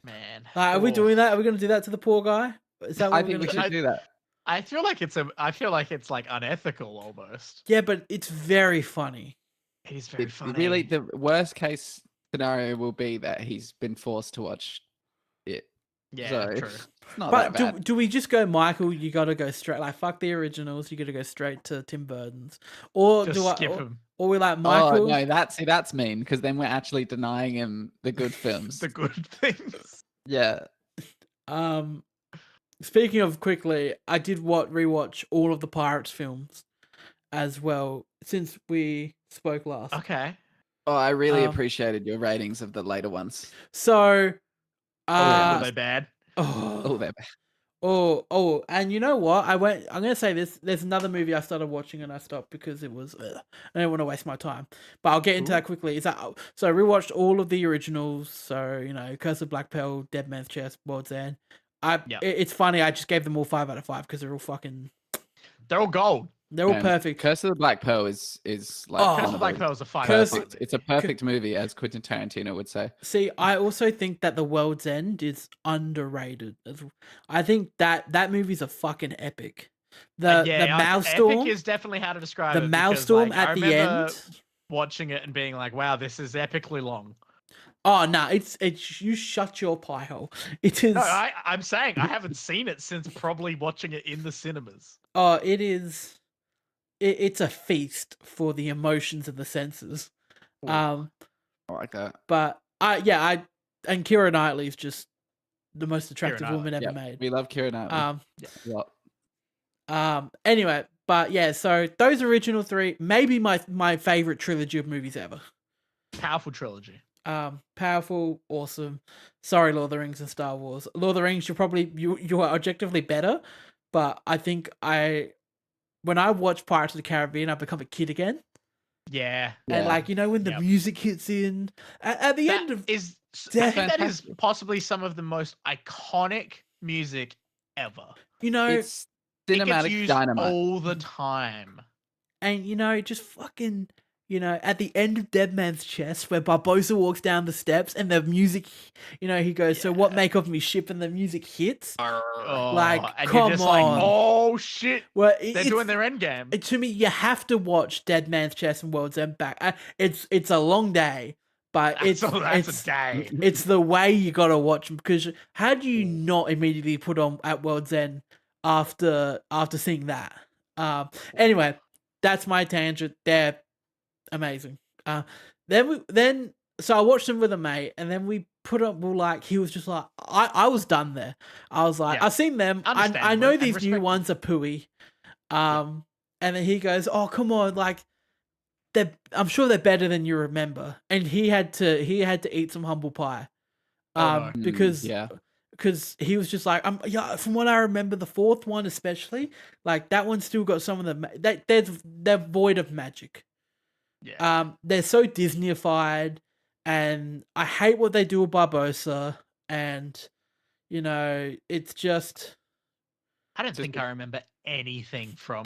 man, are we doing that? Are we going to do that to the poor guy? Is that what I think we should do that. I feel like it's like unethical almost. Yeah, but it's very funny. It is very funny. Really, the worst case scenario will be that he's been forced to watch it. Yeah, So true. it's not But that bad. do we just go, Michael? You got to go straight. Like fuck the originals. You got to go straight to Tim Burton's, or Just do I? skip him. Or we like Oh Michael? no, that's mean because then we're actually denying him the good films. The good things. Yeah. Speaking of quickly, I did rewatch all of the Pirates films as well since we spoke last. Okay. Oh, I really appreciated your ratings of the later ones. So, Were they bad? Oh, they're bad. And you know what? I'm gonna say this. There's another movie I started watching and I stopped because it was. I don't want to waste my time, but I'll get into that quickly. So I rewatched all of the originals. So Curse of Black Pearl, Dead Man's Chest, World's End. It's funny. I just gave them all 5 out of 5 because they're all fucking. They're all gold. They're all perfect. Curse of the Black Pearl is like Curse of the Black Pearl is a 5 perfect. It's a perfect movie, as Quentin Tarantino would say. See, I also think that The World's End is underrated. I think that movie's a fucking epic. The Maelstrom Epic is definitely how to describe the it. Maelstrom Because, at the end. Watching it and being like, "Wow, this is epically long." Oh no, it's you shut your pie hole. It is. No, I'm saying I haven't seen it since probably watching it in the cinemas. Oh, it is. It's a feast for the emotions and the senses. I like that. But and Keira Knightley is just the most attractive woman ever made. We love Keira Knightley. Anyway, but yeah, so those original 3, maybe my favorite trilogy of movies ever. Powerful trilogy. Powerful, awesome. Sorry, Lord of the Rings and Star Wars. Lord of the Rings, you are objectively better, but I think when I watch Pirates of the Caribbean, I become a kid again. Yeah. And when the music hits in at the end of I think that is possibly some of the most iconic music ever. It's cinematic dynamite all the time. And just fucking at the end of Dead Man's Chest, where Barbossa walks down the steps and the music, he goes, "So what make of me ship?" and the music hits. And come you're just on. like, oh shit. Well, they're doing their end game. To me, you have to watch Dead Man's Chest and World's End back. It's a long day, but that's a day. It's the way you gotta watch them, because how do you not immediately put on at World's End after seeing that? Anyway, that's my tangent. They're amazing. So I watched them with a mate, and then we put up. He was just like, I was done there. I was like, I've seen them. I know these new ones are pooey. And then he goes, "Oh, come on, I'm sure they're better than you remember." And he had to eat some humble pie, because he was just like, from what I remember, the 4th one especially, that one's still got some of the they're void of magic. Yeah. They're so Disneyified, and I hate what they do with Barbossa, and it's just. I don't think I remember anything from.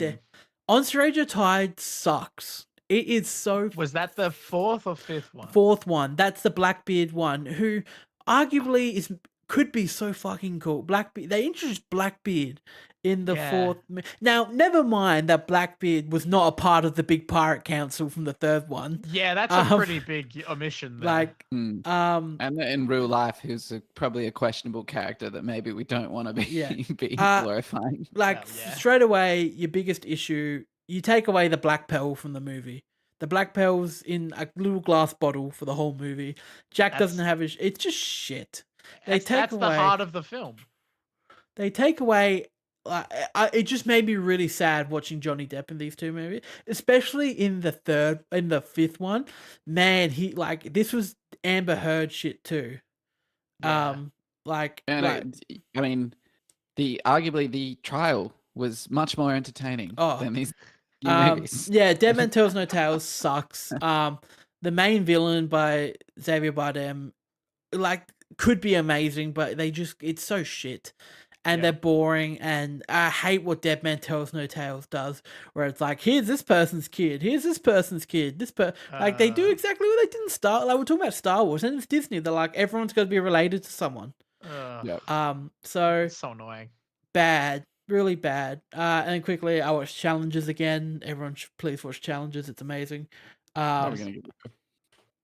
On Stranger Tide sucks. It is so. Was that the 4th or 5th one? 4th one. That's the Blackbeard one, who arguably could be so fucking cool. Blackbeard. They introduced Blackbeard in the 4th. Now, never mind that Blackbeard was not a part of the big pirate council from the 3rd one. Yeah, that's a pretty big omission there. And in real life, who's probably a questionable character that maybe we don't want to be glorifying. Straight away, your biggest issue, you take away the Black Pearl from the movie. The Black Pearl's in a little glass bottle for the whole movie. Jack doesn't have it. It's just shit. That's the heart of the film. They take away. It just made me really sad watching Johnny Depp in these 2 movies, especially in the 5th one. Man, this was Amber Heard shit too. I mean, arguably the trial was much more entertaining than these movies. Yeah, Dead Man Tells No Tales sucks. The main villain by Xavier Bardem, could be amazing, but it's so shit. And they're boring, and I hate what Dead Man Tells No Tales does, where it's like, here's this person's kid, here's this person's kid, they do exactly what they did in Star. We're talking about Star Wars, and it's Disney. They're like, everyone's got to be related to someone. So it's so annoying. Bad, really bad. And then quickly, I watched Challenges again. Everyone should please watch Challenges. It's amazing. And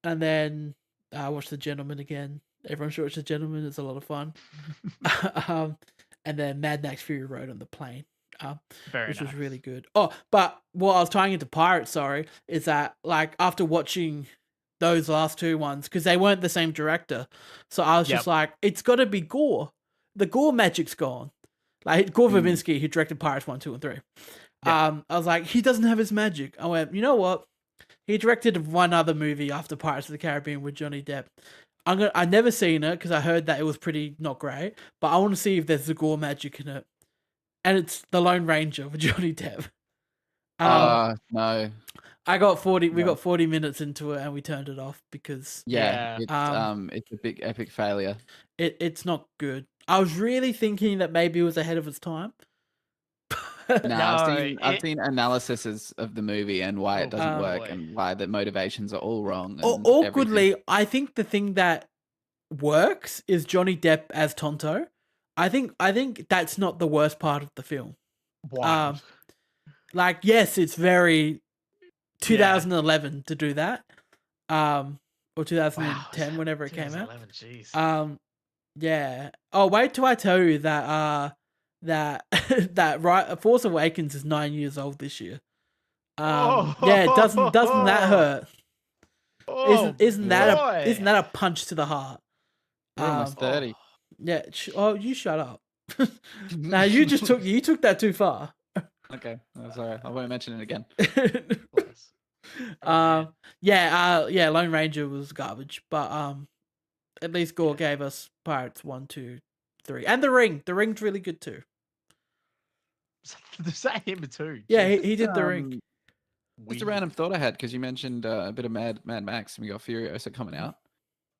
then I watched The Gentleman again. Everyone should watch The Gentleman. It's a lot of fun. And then Mad Max Fury Road on the plane. Which was really good. Oh, but what I was tying into Pirates, sorry, is that like after watching those last two ones, because they weren't the same director, so I was just like, it's got to be Gore. The Gore magic's gone. Like Gore Verbinski, who directed Pirates 1, 2, and 3. I was like, he doesn't have his magic. I went, you know what? He directed one other movie after Pirates of the Caribbean with Johnny Depp. I've never seen it because I heard that it was pretty not great, but I want to see if there's the Gore magic in it. And it's The Lone Ranger with Johnny Depp. No. I got 40. We got 40 minutes into it and we turned it off because it's a big epic failure. It's not good. I was really thinking that maybe it was ahead of its time. I've seen analyses of the movie and why it doesn't work and why the motivations are all wrong. Awkwardly, I think the thing that works is Johnny Depp as Tonto. I think that's not the worst part of the film. Why? Like, yes, it's very 2011 to do that. Or 2010, whenever it came out. Jeez. Yeah. Oh, wait till I tell you that that Force Awakens is 9 years old this year. Yeah, doesn't that hurt? Isn't that a punch to the heart? We're almost 30. Yeah. You shut up. Now you took that too far. Okay, that's all right. I won't mention it again. Lone Ranger was garbage, but at least Gore gave us Pirates 1, 2, 3, and The Ring. The Ring's really good too. The same too. Yeah, he did The Ring. Just a random thought I had because you mentioned a bit of Mad Max and we got Furiosa coming out.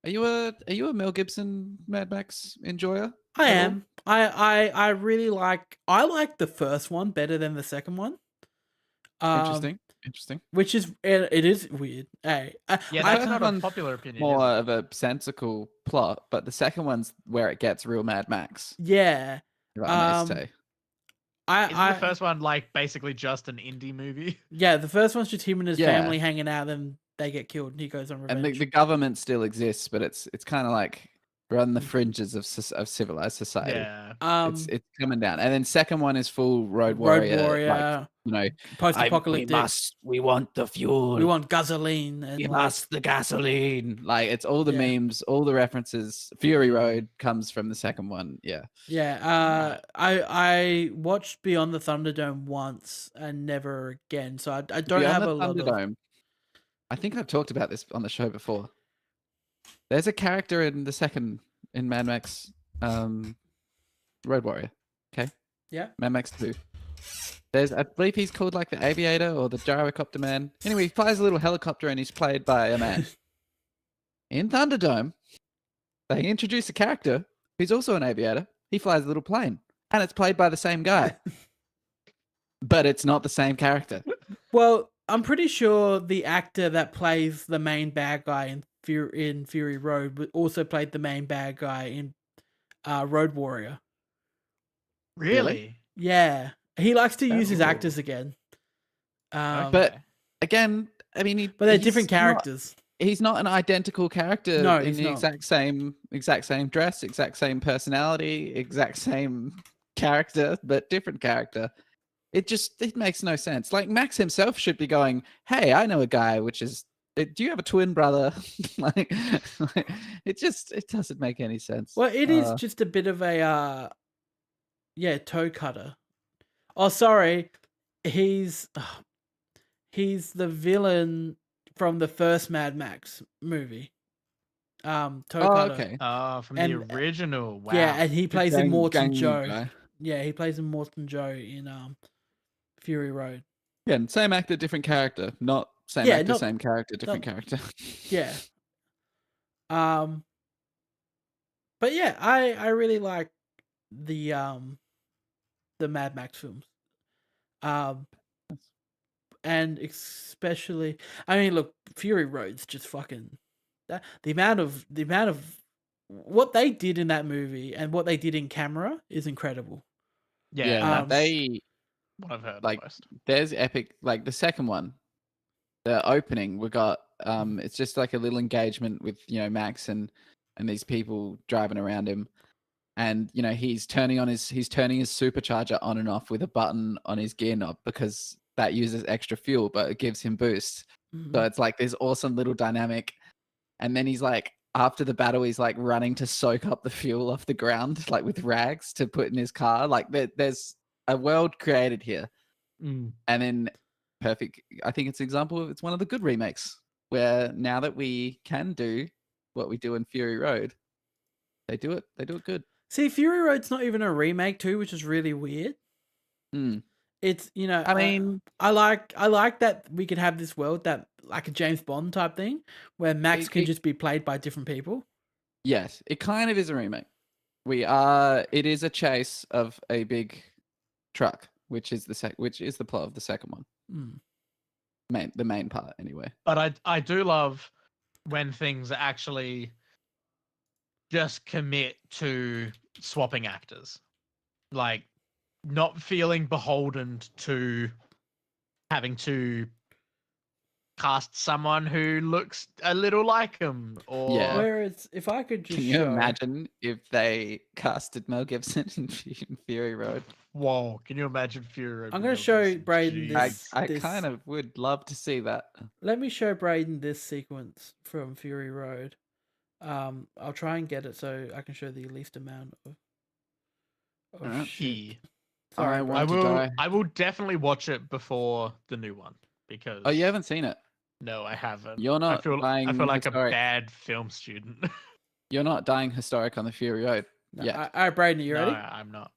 Are you a Mel Gibson Mad Max enjoyer? I am. I really like the first one better than the second one. Interesting. Which is it is weird. Hey, that's not a popular opinion. More of a sensical plot, but the second one's where it gets real Mad Max. Yeah. If I may say. Isn't the first one like basically just an indie movie? Yeah, the first one's just him and his family hanging out, then they get killed and he goes on revenge. And the government still exists, but it's kind of like we're on the fringes of civilized society. Yeah. It's coming down. And then second one is full Road Warrior. Like, post-apocalyptic. We want the fuel. We want gasoline. And we must the gasoline. Like it's all the memes, all the references. Fury Road comes from the second one. Yeah. Yeah. I watched Beyond the Thunderdome once and never again. So I don't have a lot of... I think I've talked about this on the show before. There's a character in the second in Mad Max Road Warrior. Okay. Yeah. Mad Max 2. I believe he's called like the Aviator or the Gyrocopter Man. Anyway, he flies a little helicopter and he's played by a man. In Thunderdome, they introduce a character who's also an aviator. He flies a little plane and it's played by the same guy. But it's not the same character. Well, I'm pretty sure the actor that plays the main bad guy in Fury Road also played the main bad guy in Road Warrior. Really? Yeah. He likes to use his actors again. But again, I mean, but they're different characters. He's not an identical character in the exact same dress, exact same personality, exact same character, but different character. It makes no sense. Like Max himself should be going, "Hey, I know a guy do you have a twin brother?" It doesn't make any sense. Well, it is just a bit of a toe cutter. Oh, sorry. He's the villain from the first Mad Max movie. Toe cutter. Okay. From the original. Wow. Yeah, and he plays in Morton Joe. Guy. Yeah, he plays in Morton Joe in Fury Road. Yeah, same actor, different character. Not same actor, same character, different character. Yeah. But yeah, I really like the Mad Max films. And especially, I mean, look, Fury Road's just fucking the amount of what they did in that movie and what they did in camera is incredible. Yeah, what I've heard. Like, there's epic. Like the second one, the opening, we got it's just like a little engagement with Max and and these people driving around him, and he's turning his supercharger on and off with a button on his gear knob because that uses extra fuel, but it gives him boost. So it's like this awesome little dynamic. And then he's like, after the battle, he's like running to soak up the fuel off the ground, like with rags to put in his car. Like there's a world created here. And then perfect. I think it's an example of, it's one of the good remakes where now that we can do what we do in Fury Road, they do it good. See, Fury Road's not even a remake too, which is really weird. It's, I mean, I like that we could have this world that like a James Bond type thing where Max can just be played by different people. Yes, it kind of is a remake. It is a chase of a big truck, which is the plot of the second one. The main part anyway. But I do love when things actually just commit to swapping actors. Like not feeling beholden to having to cast someone who looks a little like him, or whereas if I could just can you imagine if they casted Mel Gibson in Fury Road? Whoa, can you imagine Fury Road? I'm going to show Brayden this. I kind of would love to see that. Let me show Brayden this sequence from Fury Road. I'll try and get it so I can show the least amount of shit. Sorry, I will definitely watch it before the new one because. Oh, you haven't seen it? No, I haven't. You're not. I feel like historic. A bad film student. You're not dying historic on the Fury Road. Yeah. All right, Brayden, are you ready? No, I'm not.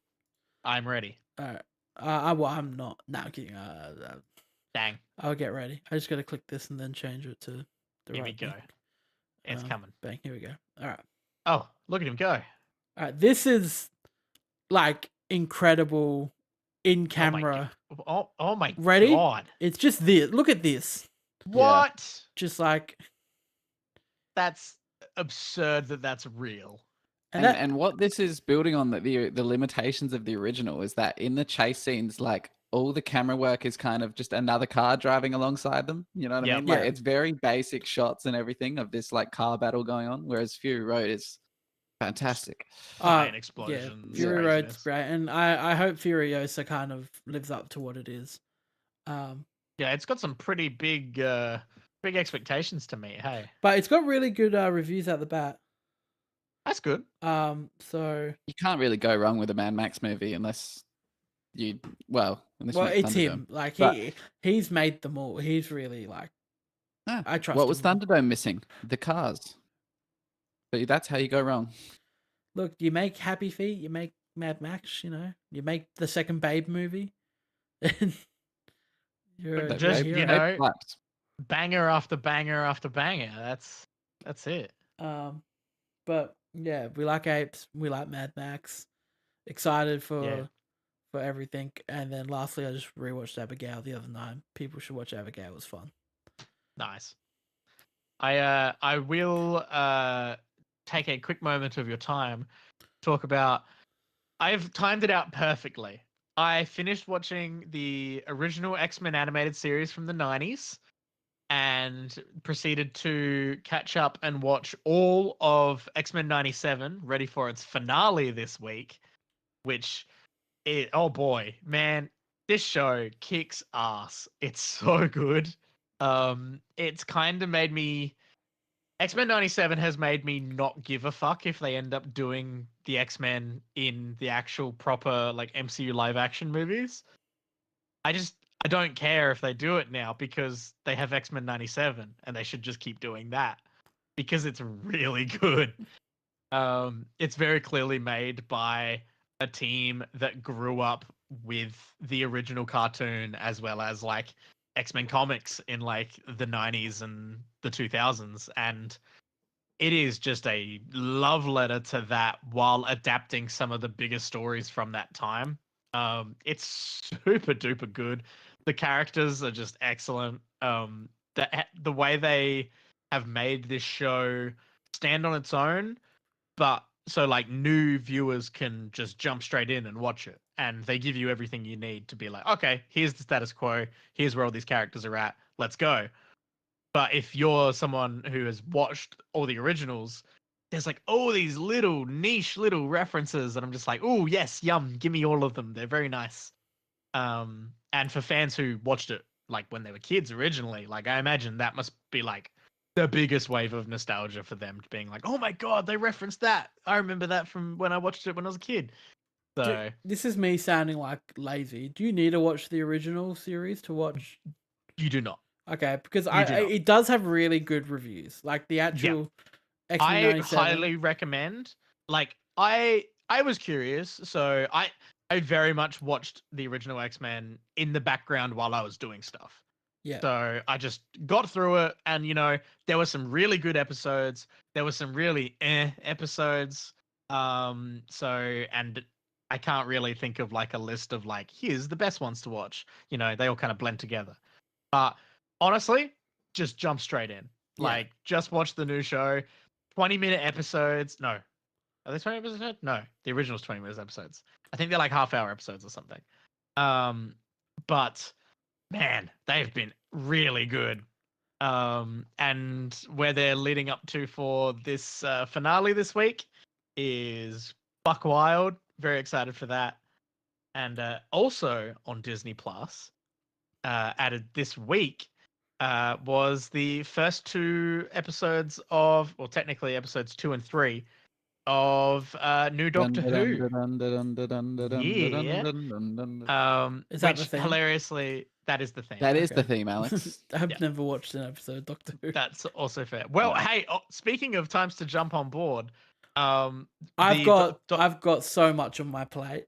I'm ready. All right. Well, I'm not. No, I'm kidding. Dang. I'll get ready. I just got to click this and then change it to the Here right we go. thing. It's coming. Bang. Here we go. All right. Oh, look at him go. All right. This is like incredible in camera. Oh my ready? God. It's just this. Look at this. What? Yeah. Just like. That's absurd that's real. And what this is building on the limitations of the original is that in the chase scenes, like all the camera work is kind of just another car driving alongside them. You know what I mean? Like it's very basic shots and everything of this like car battle going on, whereas Fury Road is fantastic. Explosions. Yeah, Fury Road's great, and I hope Furiosa kind of lives up to what it is. Yeah, it's got some pretty big expectations to me. Hey, but it's got really good reviews at the bat. That's good. So you can't really go wrong with a Mad Max movie unless it's him. Like he's made them all. He's really like. I trust. What was Thunderdome missing? The cars. But that's how you go wrong. Look, you make Happy Feet, you make Mad Max. You make the second Babe movie. You're just banger after banger after banger. That's it. But yeah, we like apes. We like Mad Max. Excited for everything. And then lastly, I just rewatched Abigail the other night. People should watch Abigail. It was fun. Nice. I will take a quick moment of your time to talk about. I've timed it out perfectly. I finished watching the original X-Men animated series from the 90s and proceeded to catch up and watch all of X-Men 97, ready for its finale this week, oh boy, man, this show kicks ass. It's so good. It's kind of made me... X-Men 97 has made me not give a fuck if they end up doing the X-Men in the actual proper like MCU live action movies. I don't care if they do it now because they have X-Men 97 and they should just keep doing that because it's really good. It's very clearly made by a team that grew up with the original cartoon as well as like X-Men comics in like the 90s and the 2000s, and it is just a love letter to that while adapting some of the biggest stories from that time. It's super duper good. The characters are just excellent. The way they have made this show stand on its own, but so like new viewers can just jump straight in and watch it, and they give you everything you need to be like, okay, here's the status quo, here's where all these characters are at, let's go. But if you're someone who has watched all the originals, there's like all these little niche little references, and I'm just like, oh yes, yum, give me all of them. They're very nice. And for fans who watched it like when they were kids originally, like I imagine that must be like the biggest wave of nostalgia for them, being like, oh my god, they referenced that. I remember that from when I watched it when I was a kid. So This is me sounding like lazy. Do you need to watch the original series to watch? you do not. Okay, because You do not. it does have really good reviews. Like the actual X-Men I 97. highly recommend. Like I was curious, so I very much watched the original X-Men in the background while I was doing stuff. Yeah. So I just got through it, and there were some really good episodes. There were some really episodes. So and I can't really think of like a list of like here's the best ones to watch. They all kind of blend together. But honestly, just jump straight in. Yeah. Like just watch the new show. 20-minute episodes. No. Are they 20 episodes? No. The original's 20 minutes episodes. I think they're like half-hour episodes or something. But man, they've been really good. And where they're leading up to for this finale this week is buck wild. Very excited for that. And also on Disney Plus, added this week, was the first 2 episodes of, well, technically episodes 2 and 3 of New Doctor Who. Is that the Which theme? hilariously, that is the theme. That is the theme, Alex. I've never watched an episode of Doctor Who. That's also fair. Well, Wow. hey, speaking of times to jump on board, I've got so much on my plate.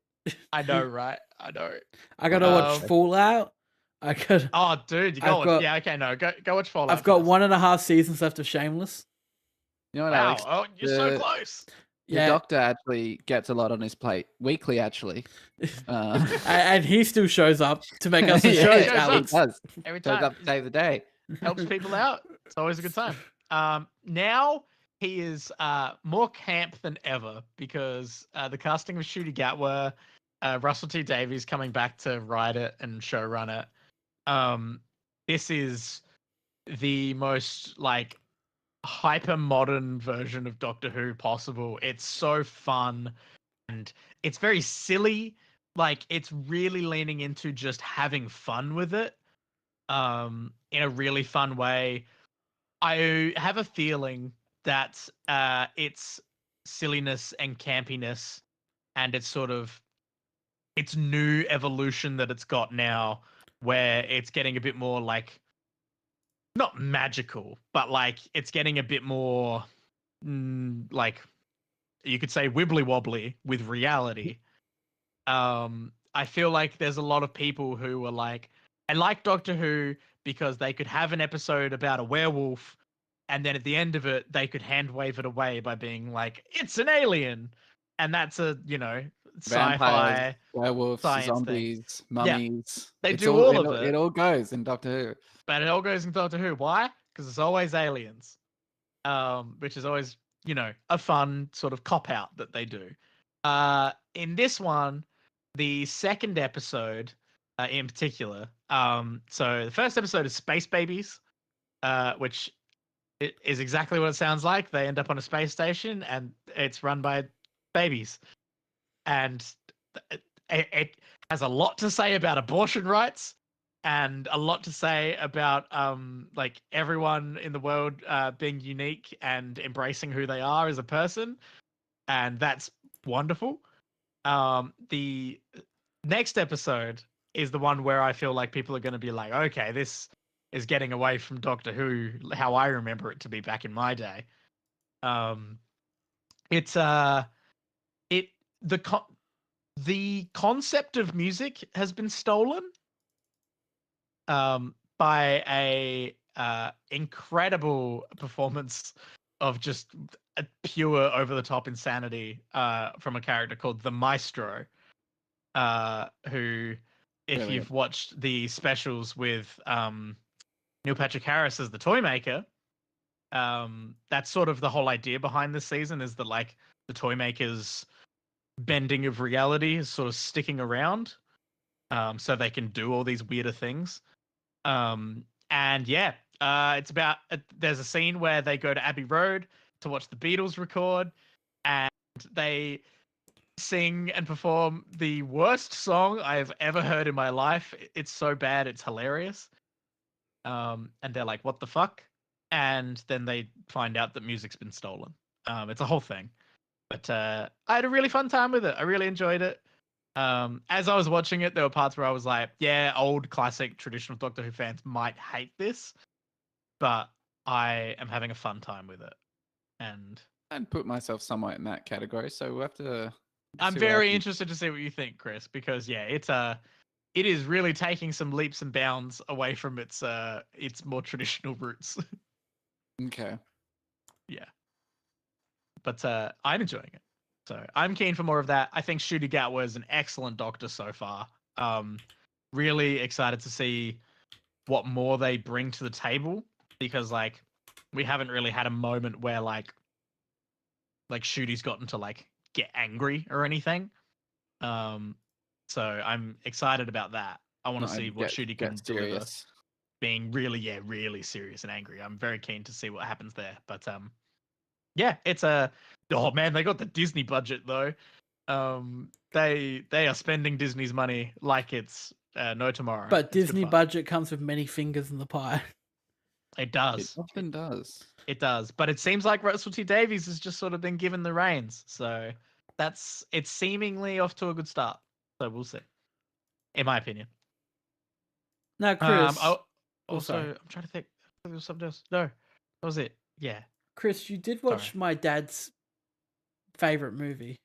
I know, right? I know. I gotta watch Fallout. I got. Oh, dude, you got. Yeah, okay, no, go watch Fallout. I've got first. 1.5 seasons left of Shameless. You know what, Wow, Alex? oh, you're so close. The Yeah, Doctor actually gets a lot on his plate weekly, actually. and he still shows up to make us a Yeah, show. he shows Alex. He does. Every Shows time. up to save the day. Helps people out. It's always a good time. Now he is more camp than ever because the casting of Ncuti Gatwa, Russell T Davies coming back to write it and showrun it. This is the most like hyper modern version of Doctor Who possible. It's so fun and it's very silly. Like it's really leaning into just having fun with it. In a really fun way. I have a feeling that its silliness and campiness and its sort of its new evolution that it's got now, where it's getting a bit more like not magical, but like it's getting a bit more like you could say wibbly wobbly with reality. I feel like there's a lot of people who are like, I like Doctor Who because they could have an episode about a werewolf and then at the end of it, they could hand wave it away by being like, it's an alien. And that's a, sci-fi, Vampires, werewolves, science zombies, mummies. They It's do all of it. It all goes in Doctor Who. But it all goes in Doctor Who. Why? Because it's always aliens. Which is always, a fun sort of cop-out that they do. In this one, the second episode in particular, so the first episode is Space Babies, which is exactly what it sounds like. They end up on a space station and it's run by babies. And it has a lot to say about abortion rights and a lot to say about like everyone in the world being unique and embracing who they are as a person. And that's wonderful. The next episode is the one where I feel like people are going to be like, okay, this is getting away from Doctor Who, how I remember it to be back in my day. It's the concept of music has been stolen by a incredible performance of just a pure over the top insanity from a character called the Maestro, who, if you've watched the specials with Neil Patrick Harris as the toy maker, that's sort of the whole idea behind this season, is that like the toy maker's bending of reality is sort of sticking around, so they can do all these weirder things. And yeah, it's about there's a scene where they go to Abbey Road to watch the Beatles record, and they sing and perform the worst song I've ever heard in my life. It's so bad, it's hilarious. And they're like, "What the fuck?" And then they find out that music's been stolen. It's a whole thing. But I had a really fun time with it. I really enjoyed it. As I was watching it, there were parts where I was like, "Yeah, old classic traditional Doctor Who fans might hate this, but I am having a fun time with it." And I'd put myself somewhat in that category, so we'll have to. I'm see what very happens. interested to see what you think, Chris, because yeah, it is really taking some leaps and bounds away from its more traditional roots. Okay. Yeah. But I'm enjoying it. So I'm keen for more of that. I think Ncuti Gatwa is an excellent Doctor so far. Really excited to see what more they bring to the table, because like we haven't really had a moment where like Ncuti's gotten to like get angry or anything. So I'm excited about that. I want to see what Ncuti can deliver, serious. being really, really serious and angry. I'm very keen to see what happens there. But yeah, it's oh man, they got the Disney budget though. They are spending Disney's money like it's no tomorrow. But It's good Disney fun. budget comes with many fingers in the pie. It does. It often does. It does. But it seems like Russell T Davies has just sort of been given the reins. So it's seemingly off to a good start. So we'll see. In my opinion. Now, Chris. Also, sorry. I'm trying to think. There was something else. No, that was it. Yeah. Chris, you did watch Sorry. my dad's favorite movie,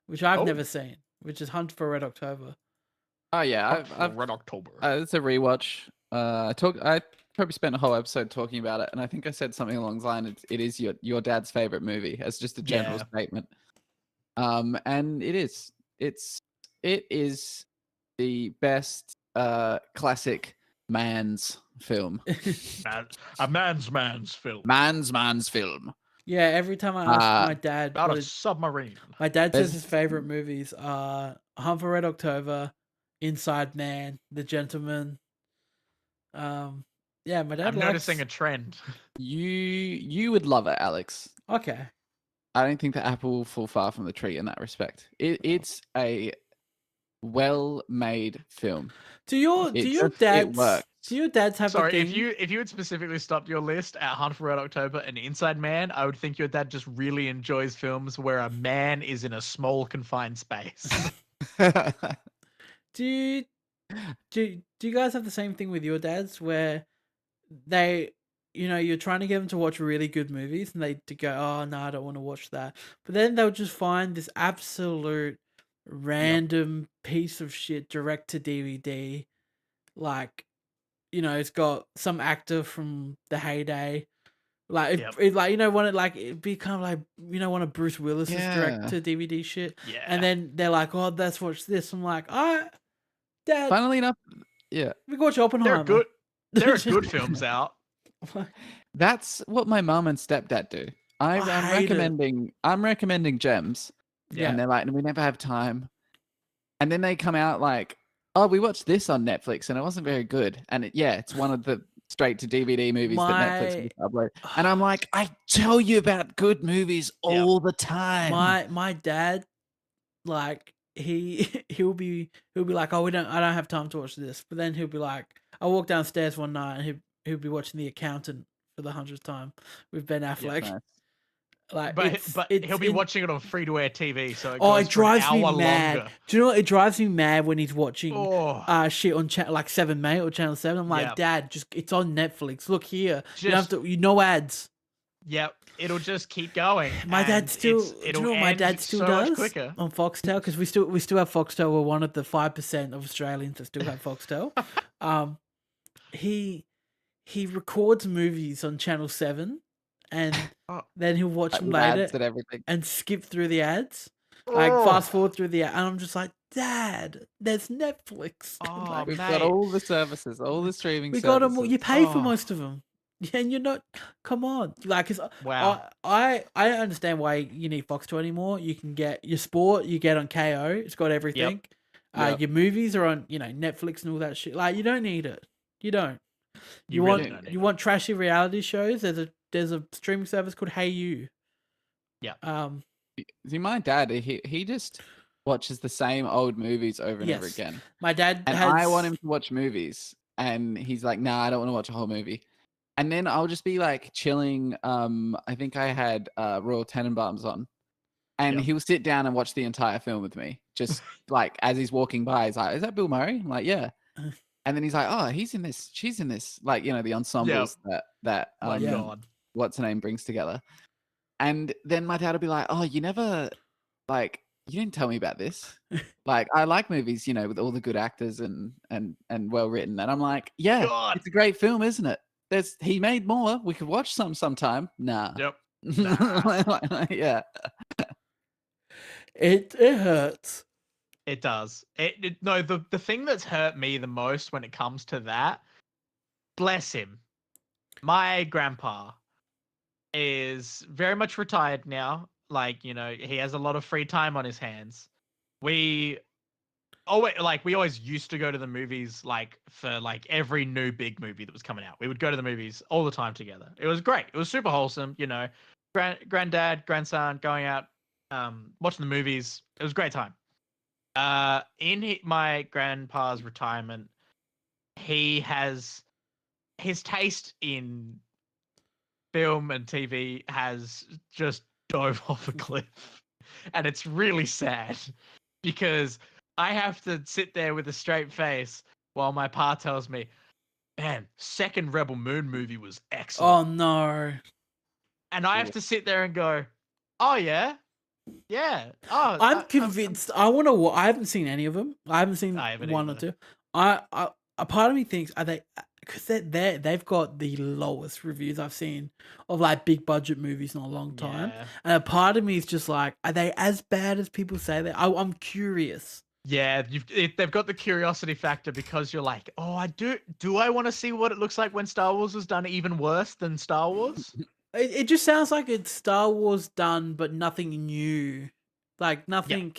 which I've Oh. never seen, which is Hunt for Red October. Oh yeah, I've Red October. it's a rewatch. I probably spent a whole episode talking about it, and I think I said something along the lines, it is your dad's favorite movie, as just a general statement. And it is. It is the best classic man's film. A man's film. Man's film. Yeah, every time I ask my dad About what a submarine. my dad says his favorite movies are Hunt for Red October, Inside Man, The Gentleman. Yeah, my dad I'm noticing a trend. You would love it, Alex. Okay. I don't think that Apple will fall far from the tree in that respect. It's a well-made film. Do your dads have Sorry, a thing? if you had specifically stopped your list at Hunt for Red October and Inside Man, I would think your dad just really enjoys films where a man is in a small confined space. Do you guys have the same thing with your dads where they, you're trying to get them to watch really good movies and they go, "Oh no, I don't want to watch that," but then they'll just find this absolute random piece of shit direct to DVD, like, it's got some actor from the heyday, like it'd be kind of like one of Bruce Willis's direct to DVD shit, and then they're like, "Oh, let's watch this." I'm like, "All right, Dad." Funnily enough, yeah, we can watch Oppenheimer. There are good films out. That's what my mum and stepdad do. I'm recommending Gems. Yeah. And they're like, we never have time. And then they come out like, oh, we watched this on Netflix and it wasn't very good. And it's one of the straight to DVD movies that Netflix used to upload. And I'm like, I tell you about good movies all the time. My dad, like, he'll be like, "Oh, I don't have time to watch this." But then he'll be like, I walk downstairs one night and he'll be watching The Accountant for the 100th time with Ben Affleck. Yeah, nice. Like, but he'll be watching it on free-to-air TV, so it drives me mad. Longer. Do you know what? It drives me mad when he's watching shit on like 7 Mate or Channel 7. I'm like, Dad, it's on Netflix. Look here. You don't have to, no ads. Yep, it'll just keep going. My dad still, do you know what my dad still does quicker on Foxtel? Because we still have Foxtel. We're one of the 5% of Australians that still have Foxtel. He records movies on Channel 7 and then he'll watch them later and skip through the ads. Like, fast forward through the ad. And I'm just like, Dad, there's Netflix. We've got all the services, all the streaming services. We got them all. You pay for most of them. Yeah, and you're not. Come on, like, wow. I don't understand why you need Foxtel anymore. You can get your sport, you get on KO. It's got everything. Your movies are on, Netflix and all that shit. Like, you don't need it. You don't. You want trashy reality shows? There's a streaming service called Hey You. See, my dad, he just watches the same old movies over and over Yes. again. My dad And has. I want him to watch movies, and he's like, "Nah, I don't want to watch a whole movie." And then I'll just be like chilling. I think I had Royal Tenenbaums on, and Yep. he'll sit down and watch the entire film with me. Just like as he's walking by, he's like, "Is that Bill Murray?" I'm like, "Yeah." And then he's like, "Oh, he's in this. She's in this." Like, you know, the ensembles that My Yeah. God. what's her name brings together. And then my dad will be like, "Oh, you never like you didn't tell me about this." Like, I like movies, you know, with all the good actors and well written. And I'm like, "Yeah, God. it's a great film, isn't it? He made more. We could watch sometime." Nah. Yep. Nah. Yeah. It hurts. It does. No, the thing that's hurt me the most when it comes to that, bless him, my grandpa is very much retired now. Like, you know, he has a lot of free time on his hands. We always used to go to the movies like for like every new big movie that was coming out. We would go to the movies all the time together. It was great. It was super wholesome, you know. Granddad, grandson going out, watching the movies. It was a great time. My grandpa's retirement, he has his taste in film and TV has just dove off a cliff, and it's really sad because I have to sit there with a straight face while my pa tells me, "Man, second Rebel Moon movie was excellent," Oh no. and I have to sit there and go, "Oh yeah, yeah." Oh, I'm convinced. I haven't seen any of them. I haven't seen I haven't one or either. two. A part of me thinks, are they? Because they've got the lowest reviews I've seen of like big budget movies in a long time. Yeah. And a part of me is just like, are they as bad as people say they? I'm curious. Yeah, they've got the curiosity factor because you're like, oh, I want to see what it looks like when Star Wars was done even worse than Star Wars? It just sounds like it's Star Wars done, but nothing new. Like nothing.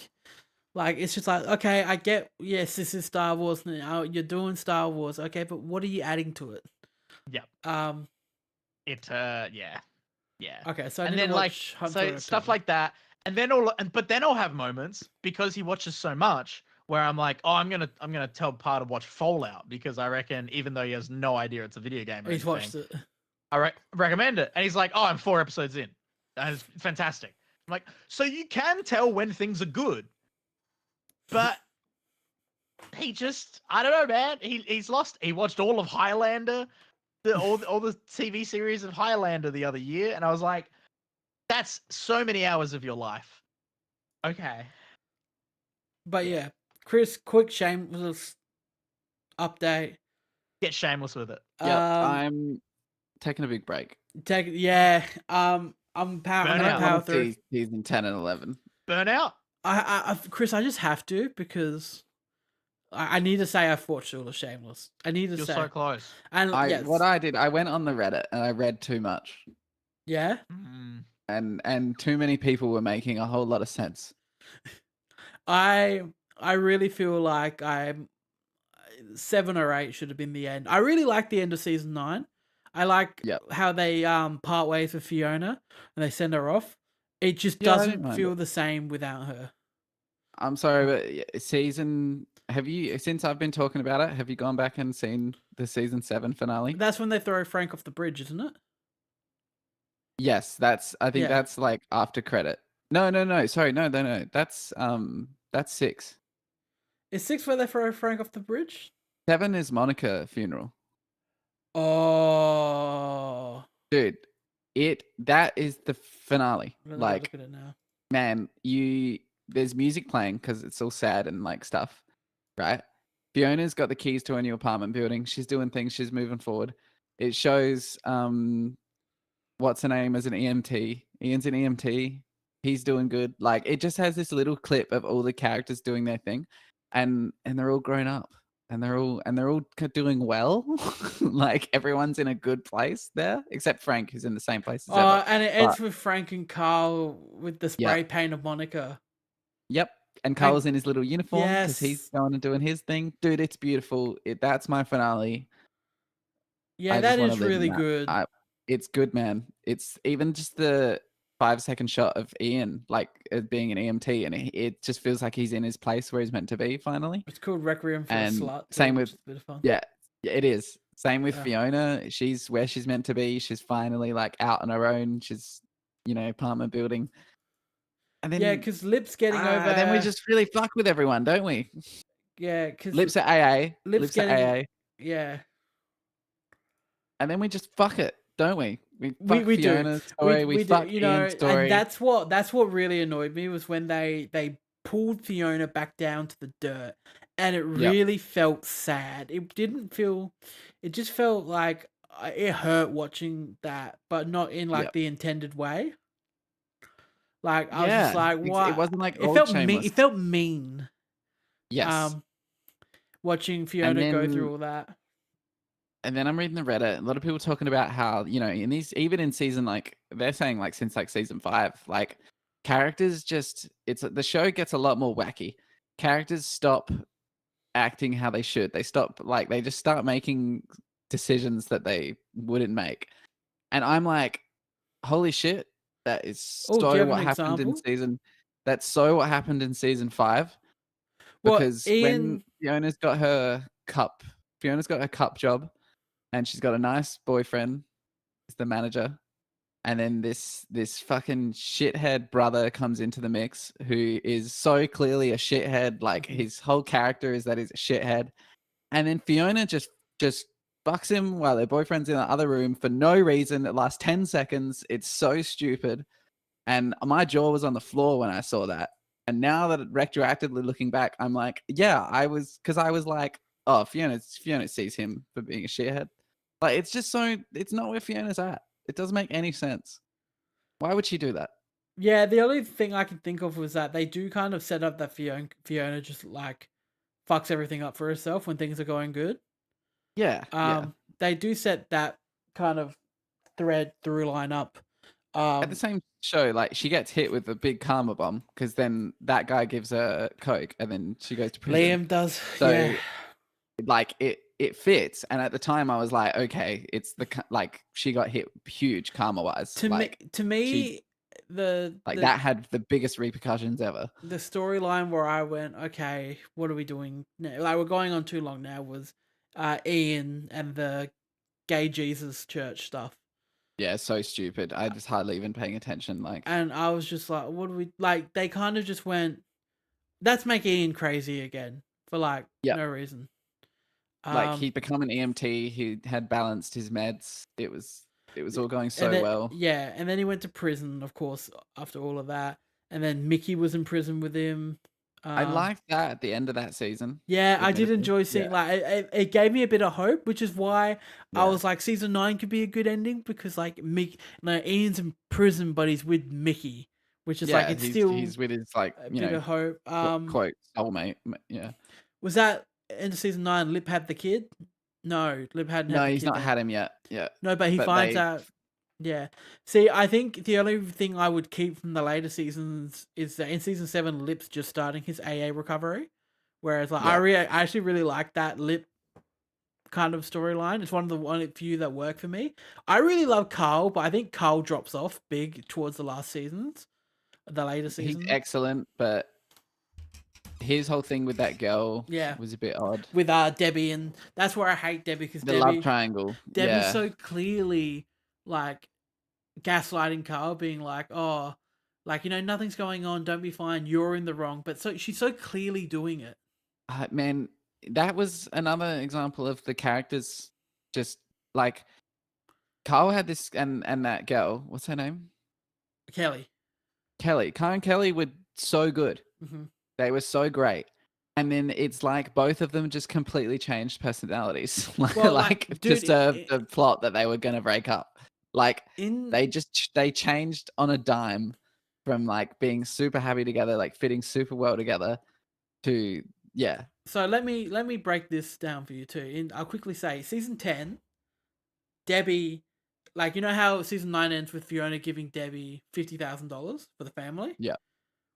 Like it's just like, okay, I get, yes, this is Star Wars now. You're doing Star Wars, okay, but what are you adding to it? Yep. Yeah. Okay, so I And need then to watch stuff like that, and then but then I'll have moments because he watches so much where I'm like, oh, I'm gonna tell Pa to watch Fallout because I reckon even though he has no idea it's a video game or He's anything, watched it. I recommend it, and he's like, oh, I'm 4 episodes in, and it's fantastic. I'm like, so you can tell when things are good, but he just, I don't know, man. He's lost. He watched all of Highlander, all the TV series of Highlander the other year, and I was like, that's so many hours of your life. Okay. But yeah, Chris, quick Shameless update. Get Shameless with it. Yep. I'm taking a big break. I'm gonna power through season 10 and 11. Burnout? Chris, I just have to because I need to say I've watched all of Shameless. I need to You're say so close. And what I did, I went on the Reddit and I read too much. Yeah. And too many people were making a whole lot of sense. I really feel like 7 or 8 should have been the end. I really like the end of season 9. I like how they part ways with Fiona and they send her off. It just doesn't feel the same without her. I'm sorry, but since I've been talking about it, have you gone back and seen the season 7 finale? That's when they throw Frank off the bridge, isn't it? Yes, I think that's like after credit. No. Sorry, no. That's 6. Is 6 where they throw Frank off the bridge? 7 is Monica funeral. Oh, dude, that is the finale. Like, look at it now. Man, there's music playing because it's all sad and like stuff, right? Fiona's got the keys to her new apartment building. She's doing things. She's moving forward. It shows what's her name as an EMT. Ian's an EMT. He's doing good. Like, it just has this little clip of all the characters doing their thing, and they're all grown up, and they're all doing well. Like, everyone's in a good place there, except Frank, who's in the same place as ever. And it ends with Frank and Carl with the spray paint of Monica. Yep. And Carl's in his little uniform because he's going and doing his thing. Dude, it's beautiful. That's my finale. Yeah, that is really good. It's good, man. It's even just the 5-second shot of Ian, like as being an EMT, and it just feels like he's in his place where he's meant to be finally. It's called Requiem for a And Slut. same Too, with which is a bit of fun. yeah, it is. Same with Yeah. Fiona. She's where she's meant to be. She's finally like out on her own. She's apartment building. And then because Lip's getting over. then we just really fuck with everyone, don't we? Yeah, because Lips at AA. Lip's Lips at getting. AA. Yeah. And then we just fuck it, don't we? We fuck We Fiona's do. story. We fuck do, Ian's story. and that's what really annoyed me was when they pulled Fiona back down to the dirt, and it really felt sad. It didn't feel. It just felt like it hurt watching that, but not in like the intended way. Like I was just like, what? It wasn't like it old felt Shameless. mean. It felt mean. Yes. Watching Fiona go through all that. And then I'm reading the Reddit. A lot of people talking about how, in these, even in season, like they're saying like since like season 5, like characters just, the show gets a lot more wacky. Characters stop acting how they should. They stop, like, they just start making decisions that they wouldn't make. And I'm like, holy shit, that is so what happened in season. That's so what happened in season 5. Because when Fiona's got her cup job, and she's got a nice boyfriend, is the manager, and then this fucking shithead brother comes into the mix, who is so clearly a shithead. Like his whole character is that he's a shithead, and then Fiona just fucks him while their boyfriend's in the other room for no reason. It lasts 10 seconds. It's so stupid, and my jaw was on the floor when I saw that. And now that retroactively looking back, I'm like, yeah, I was like, oh, Fiona sees him for being a shithead. Like, it's just it's not where Fiona's at. It doesn't make any sense. Why would she do that? Yeah, the only thing I can think of was that they do kind of set up that Fiona just like fucks everything up for herself when things are going good. Yeah. They do set that kind of through line up. At the same show, like she gets hit with a big karma bomb because then that guy gives her coke and then she goes to prison. Liam does. So, like it fits. And at the time, I was like, okay, it's she got hit huge karma wise. To me, that had the biggest repercussions ever. The storyline where I went, okay, what are we doing now? Like, we're going on too long now. Was Ian and the gay Jesus church stuff. Yeah, so stupid. I just hardly even paying attention. And I was just like, what do we like? They kind of just went, that's making Ian crazy again for no reason. Like he'd become an EMT. He had balanced his meds. It was all going so well. Yeah, and then he went to prison, of course, after all of that. And then Mickey was in prison with him. I liked that at the end of that season. Yeah, I did enjoy seeing it gave me a bit of hope, which is why I was like, season 9 could be a good ending because Ian's in prison, but he's with Mickey, which is he's with his a bit of hope. Quote soulmate. Yeah. Was that end of season 9? Lip had the kid? No, Lip hadn't. No, he's not had him yet. Yeah. No, but he finds out. Yeah. See, I think the only thing I would keep from the later seasons is that in season 7, Lip's just starting his AA recovery. Whereas I actually really like that Lip kind of storyline. It's one of the few that work for me. I really love Carl, but I think Carl drops off big towards the last seasons. The later seasons. He's excellent, but his whole thing with that girl was a bit odd. With Debbie, and that's where I hate Debbie because the love triangle. Debbie's so clearly gaslighting Carl, being like, oh, nothing's going on, don't be fine, you're in the wrong. But she's so clearly doing it. Man, that was another example of the characters just like Carl had this and that girl, what's her name? Kelly. Carl and Kelly were so good. Mm-hmm. They were so great. And then it's like both of them just completely changed personalities. To serve the plot that they were going to break up. They changed on a dime from being super happy together, fitting super well together to So let me break this down for you too. I'll quickly say season 10, Debbie, you know how season 9 ends with Fiona giving Debbie $50,000 for the family? Yeah.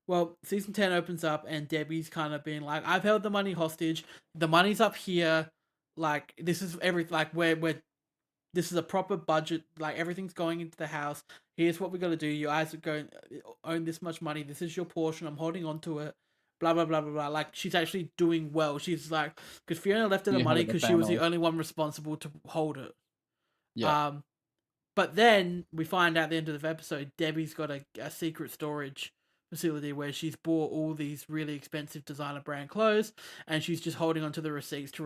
Well, season 10 opens up and Debbie's kind of being like, I've held the money hostage. The money's up here. This is we're This is a proper budget. Like everything's going into the house. Here's what we got to do. You guys are going own this much money. This is your portion. I'm holding on to it. Blah blah blah blah blah. Like she's actually doing well. She's like, because Fiona left her the You're head money of the because she was the family. only one responsible to hold it. Yeah. But then we find out at the end of the episode, Debbie's got a secret storage facility where she's bought all these really expensive designer brand clothes, and she's just holding onto the receipts to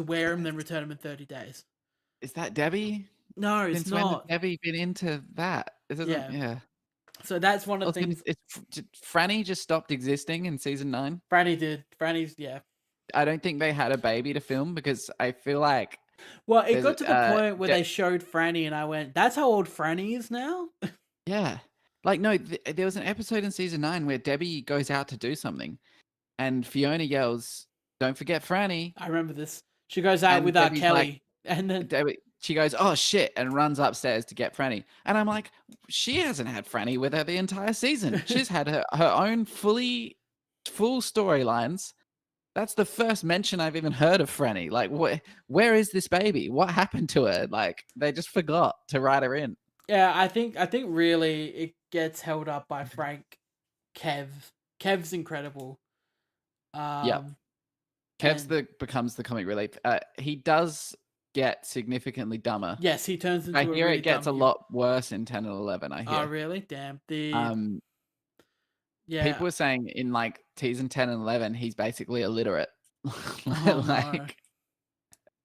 wear them, then return them in 30 days. Is that Debbie? No, it's Since when has not. Debbie been into that? It doesn't. Yeah. So that's one of the things. Did Franny just stopped existing in season 9? Franny did. Franny's I don't think they had a baby to film because I feel like. Well, it got to the point where they showed Franny, and I went, "That's how old Franny is now." Yeah, like no, there was an episode in season 9 where Debbie goes out to do something, and Fiona yells, "Don't forget Franny!" I remember this. She goes out with Kelly, like, and then Debbie, she goes, "Oh shit," and runs upstairs to get Franny. And I'm like, she hasn't had Franny with her the entire season. She's had her own full storylines. That's the first mention I've even heard of Franny. Like, where is this baby? What happened to her? Like, they just forgot to write her in. Yeah, I think really it gets held up by Frank, Kev. Kev's incredible. Yeah. Becomes the comic relief. He does get significantly dumber. Yes, he turns into. I hear it gets a lot worse in 10 and 11. I hear. Oh, really? Damn. Yeah. People were saying in like season 10 and 11, he's basically illiterate. Oh, like,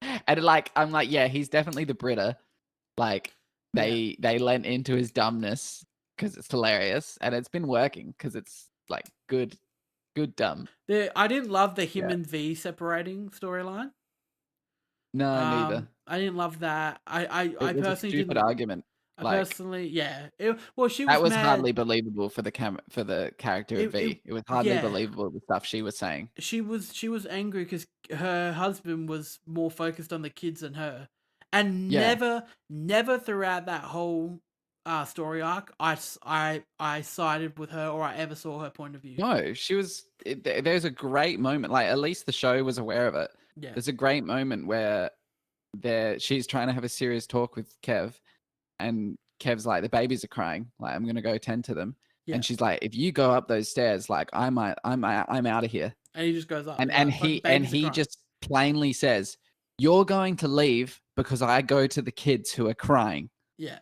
no. And like, I'm like, yeah, he's definitely the Brita. Like, they lent into his dumbness because it's hilarious, and it's been working because it's like good dumb. I didn't love the him and V separating storyline. No, neither. I didn't love that. I personally a stupid argument. Personally, yeah. She was. That was mad. hardly believable for the character of V. It was hardly believable the stuff she was saying. She was angry because her husband was more focused on the kids than her, and never throughout that whole story arc, I sided with her or I ever saw her point of view. No, she was. There's a great moment. Like at least the show was aware of it. Yeah. There's a great moment where she's trying to have a serious talk with Kev. And Kev's like, the babies are crying. Like, I'm gonna go tend to them. Yeah. And she's like, if you go up those stairs, like, I'm out of here. And he just goes up. And he just plainly says, you're going to leave because I go to the kids who are crying. Yeah.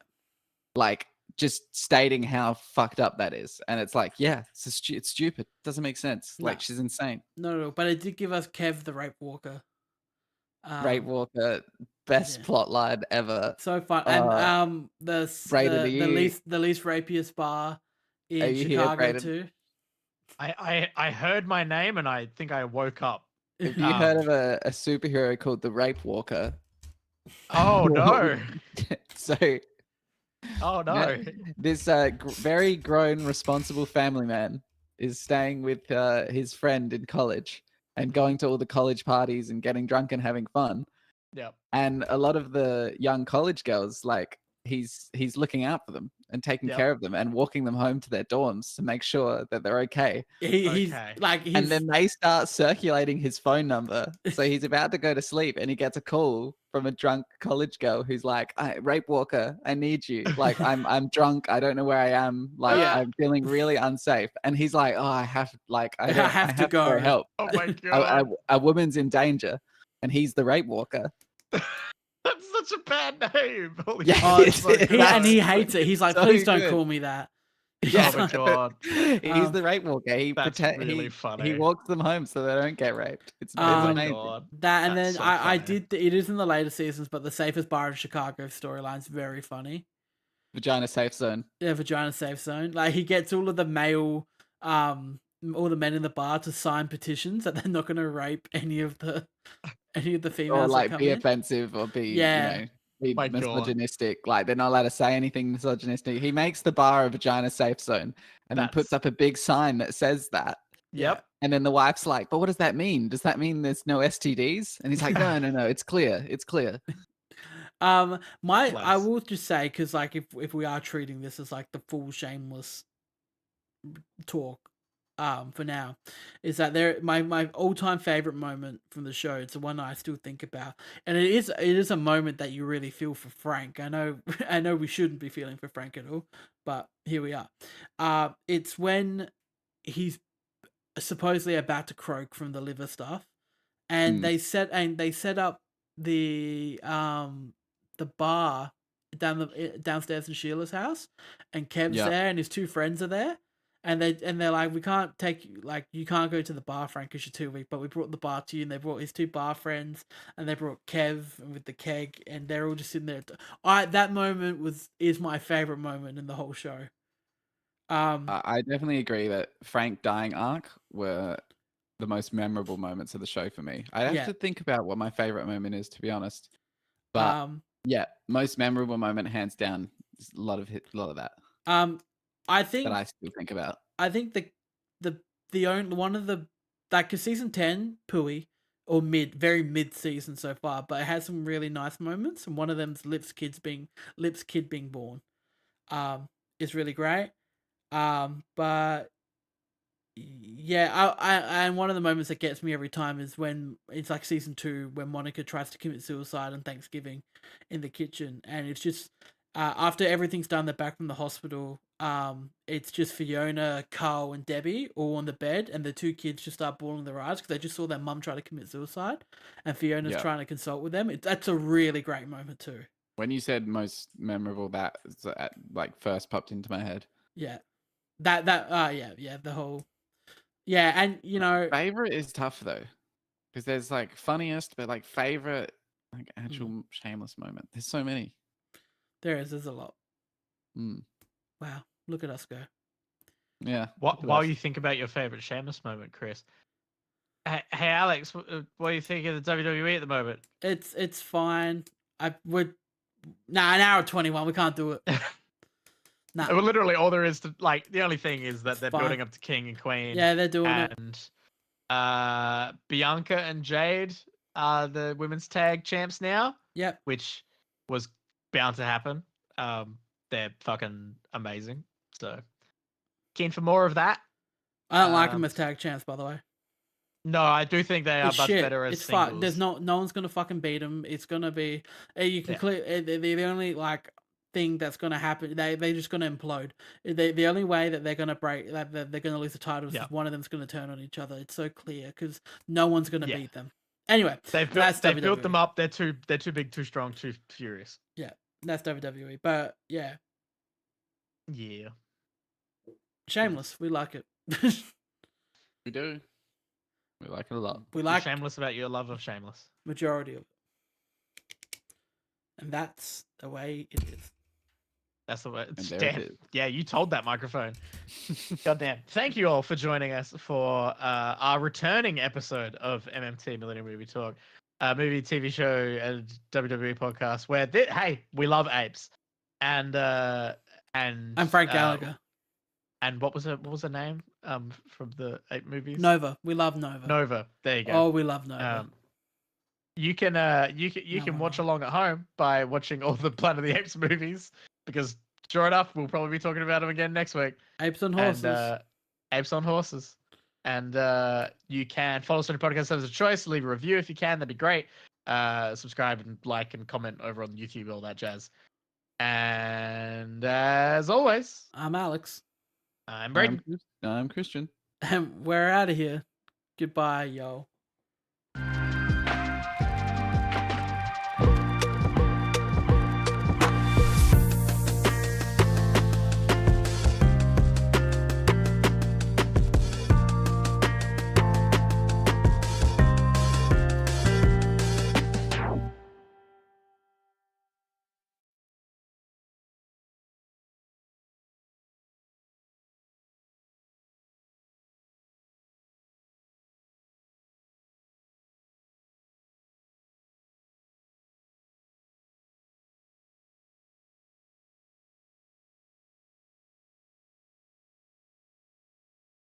Like, just stating how fucked up that is. And it's like, yeah, it's stupid. It doesn't make sense. No. Like, she's insane. No, but it did give us Kev the rape walker. Rape walker. Best plot line ever. So fun. And the least rapiest bar in Chicago too. I heard my name and I think I woke up. Have you heard of a superhero called the Rape Walker? Oh no. Oh no. This very grown, responsible family man is staying with his friend in college and going to all the college parties and getting drunk and having fun. Yeah. And a lot of the young college girls, like he's looking out for them and taking care of them and walking them home to their dorms to make sure that they're okay. And then they start circulating his phone number. So he's about to go to sleep and he gets a call from a drunk college girl who's like, Rape Walker, I need you. Like I'm drunk. I don't know where I am. Like I'm feeling really unsafe. And he's like, oh, I have to go for help. Oh my God. A woman's in danger. And he's the Rape Walker. That's such a bad name. And he hates it. He's like, please don't call me that. Yeah. Oh my God. He's the Rape Walker. Funny. He walks them home so they don't get raped. It's amazing. God. Then so I did. It is in the later seasons, but the safest bar in Chicago storyline's very funny. Vagina safe zone. Yeah, vagina safe zone. Like he gets all of the male, all the men in the bar to sign petitions that they're not going to rape any of the females, or like be offensive or be be misogynistic. God. Like they're not allowed to say anything misogynistic. He makes the bar a vagina safe zone and then puts up a big sign that says that. Yep. And then the wife's like, but what does that mean? Does that mean there's no STDs? And he's like, no, it's clear. I will just say, because like if we are treating this as like the full Shameless talk, for now, is that my all-time favorite moment from the show. It's the one I still think about, and it is a moment that you really feel for Frank. I know I know we shouldn't be feeling for Frank at all, but here we are. It's when he's supposedly about to croak from the liver stuff, and they set up the bar downstairs in Sheila's house, and Kev's Yeah. there, and his two friends are there, and they're like, we can't take you, like, you can't go to the bar, Frank, because you're too weak, but we brought the bar to you, and they brought his two bar friends, and they brought Kev with the keg, and they're all just sitting there. That moment is my favorite moment in the whole show. I definitely agree that Frank dying arc were the most memorable moments of the show for me. I have to think about what my favorite moment is, to be honest. But yeah, most memorable moment, hands down. There's a lot of that. I think that I still think about. I think the only one of the, like, 'cause season 10 Pooey, or very mid season so far, but it has some really nice moments, and one of them's Lip's kid being born. Is really great. But yeah, and one of the moments that gets me every time is when it's like season 2, when Monica tries to commit suicide on Thanksgiving in the kitchen, and it's just after everything's done, they're back from the hospital. It's just Fiona, Carl, and Debbie all on the bed, and the two kids just start bawling their eyes because they just saw their mum try to commit suicide, and Fiona's trying to consult with them. That's a really great moment too. When you said most memorable, that like first popped into my head. Yeah, the whole. Yeah, and you know, favorite is tough though, because there's like funniest, but like favorite, like actual Shameless moment. There's so many. There's a lot. Wow, look at us go. Yeah. While you think about your favorite Shameless moment, Chris. Hey Alex, what do you think of the WWE at the moment? It's fine. An hour 21. We can't do it. Nah. Well, literally all there is to, like, the only thing is that they're fine. Building up to King and Queen. Yeah, they're doing it. And Bianca and Jade are the women's tag champs now. Yep. Which was bound to happen. They're fucking amazing. So keen for more of that. I don't like them as tag champs, by the way. No, I do think they are much better as singles. There's no one's gonna fucking beat them. It's gonna be you can the only like thing that's gonna happen. They're just gonna implode. The only way that they're gonna break, that they're gonna lose the titles, is one of them's gonna turn on each other. It's so clear because no one's gonna beat them. Anyway, they've built them up. They're too big, too strong, too furious. Yeah, that's WWE. But yeah. Shameless, we like it. We do. We like it a lot. We like Shameless about your love of Shameless. Majority of it. And that's the way it is. That's the way. Yeah, you told that microphone. Goddamn. Thank you all for joining us for our returning episode of MMT Millennium Movie Talk, movie, TV show, and WWE podcast. Where we love apes, and I'm Frank Gallagher. And what was the name from the ape movies? Nova. We love Nova. Nova. There you go. Oh, we love Nova. You can watch along at home by watching all the Planet of the Apes movies, because sure enough, we'll probably be talking about them again next week. Apes on horses. And, apes on horses. And you can follow us on your podcast service of choice. Leave a review if you can. That'd be great. Subscribe and like and comment over on YouTube, all that jazz. And as always, I'm Alex. I'm Brayden. I'm Christian. And we're out of here. Goodbye, yo.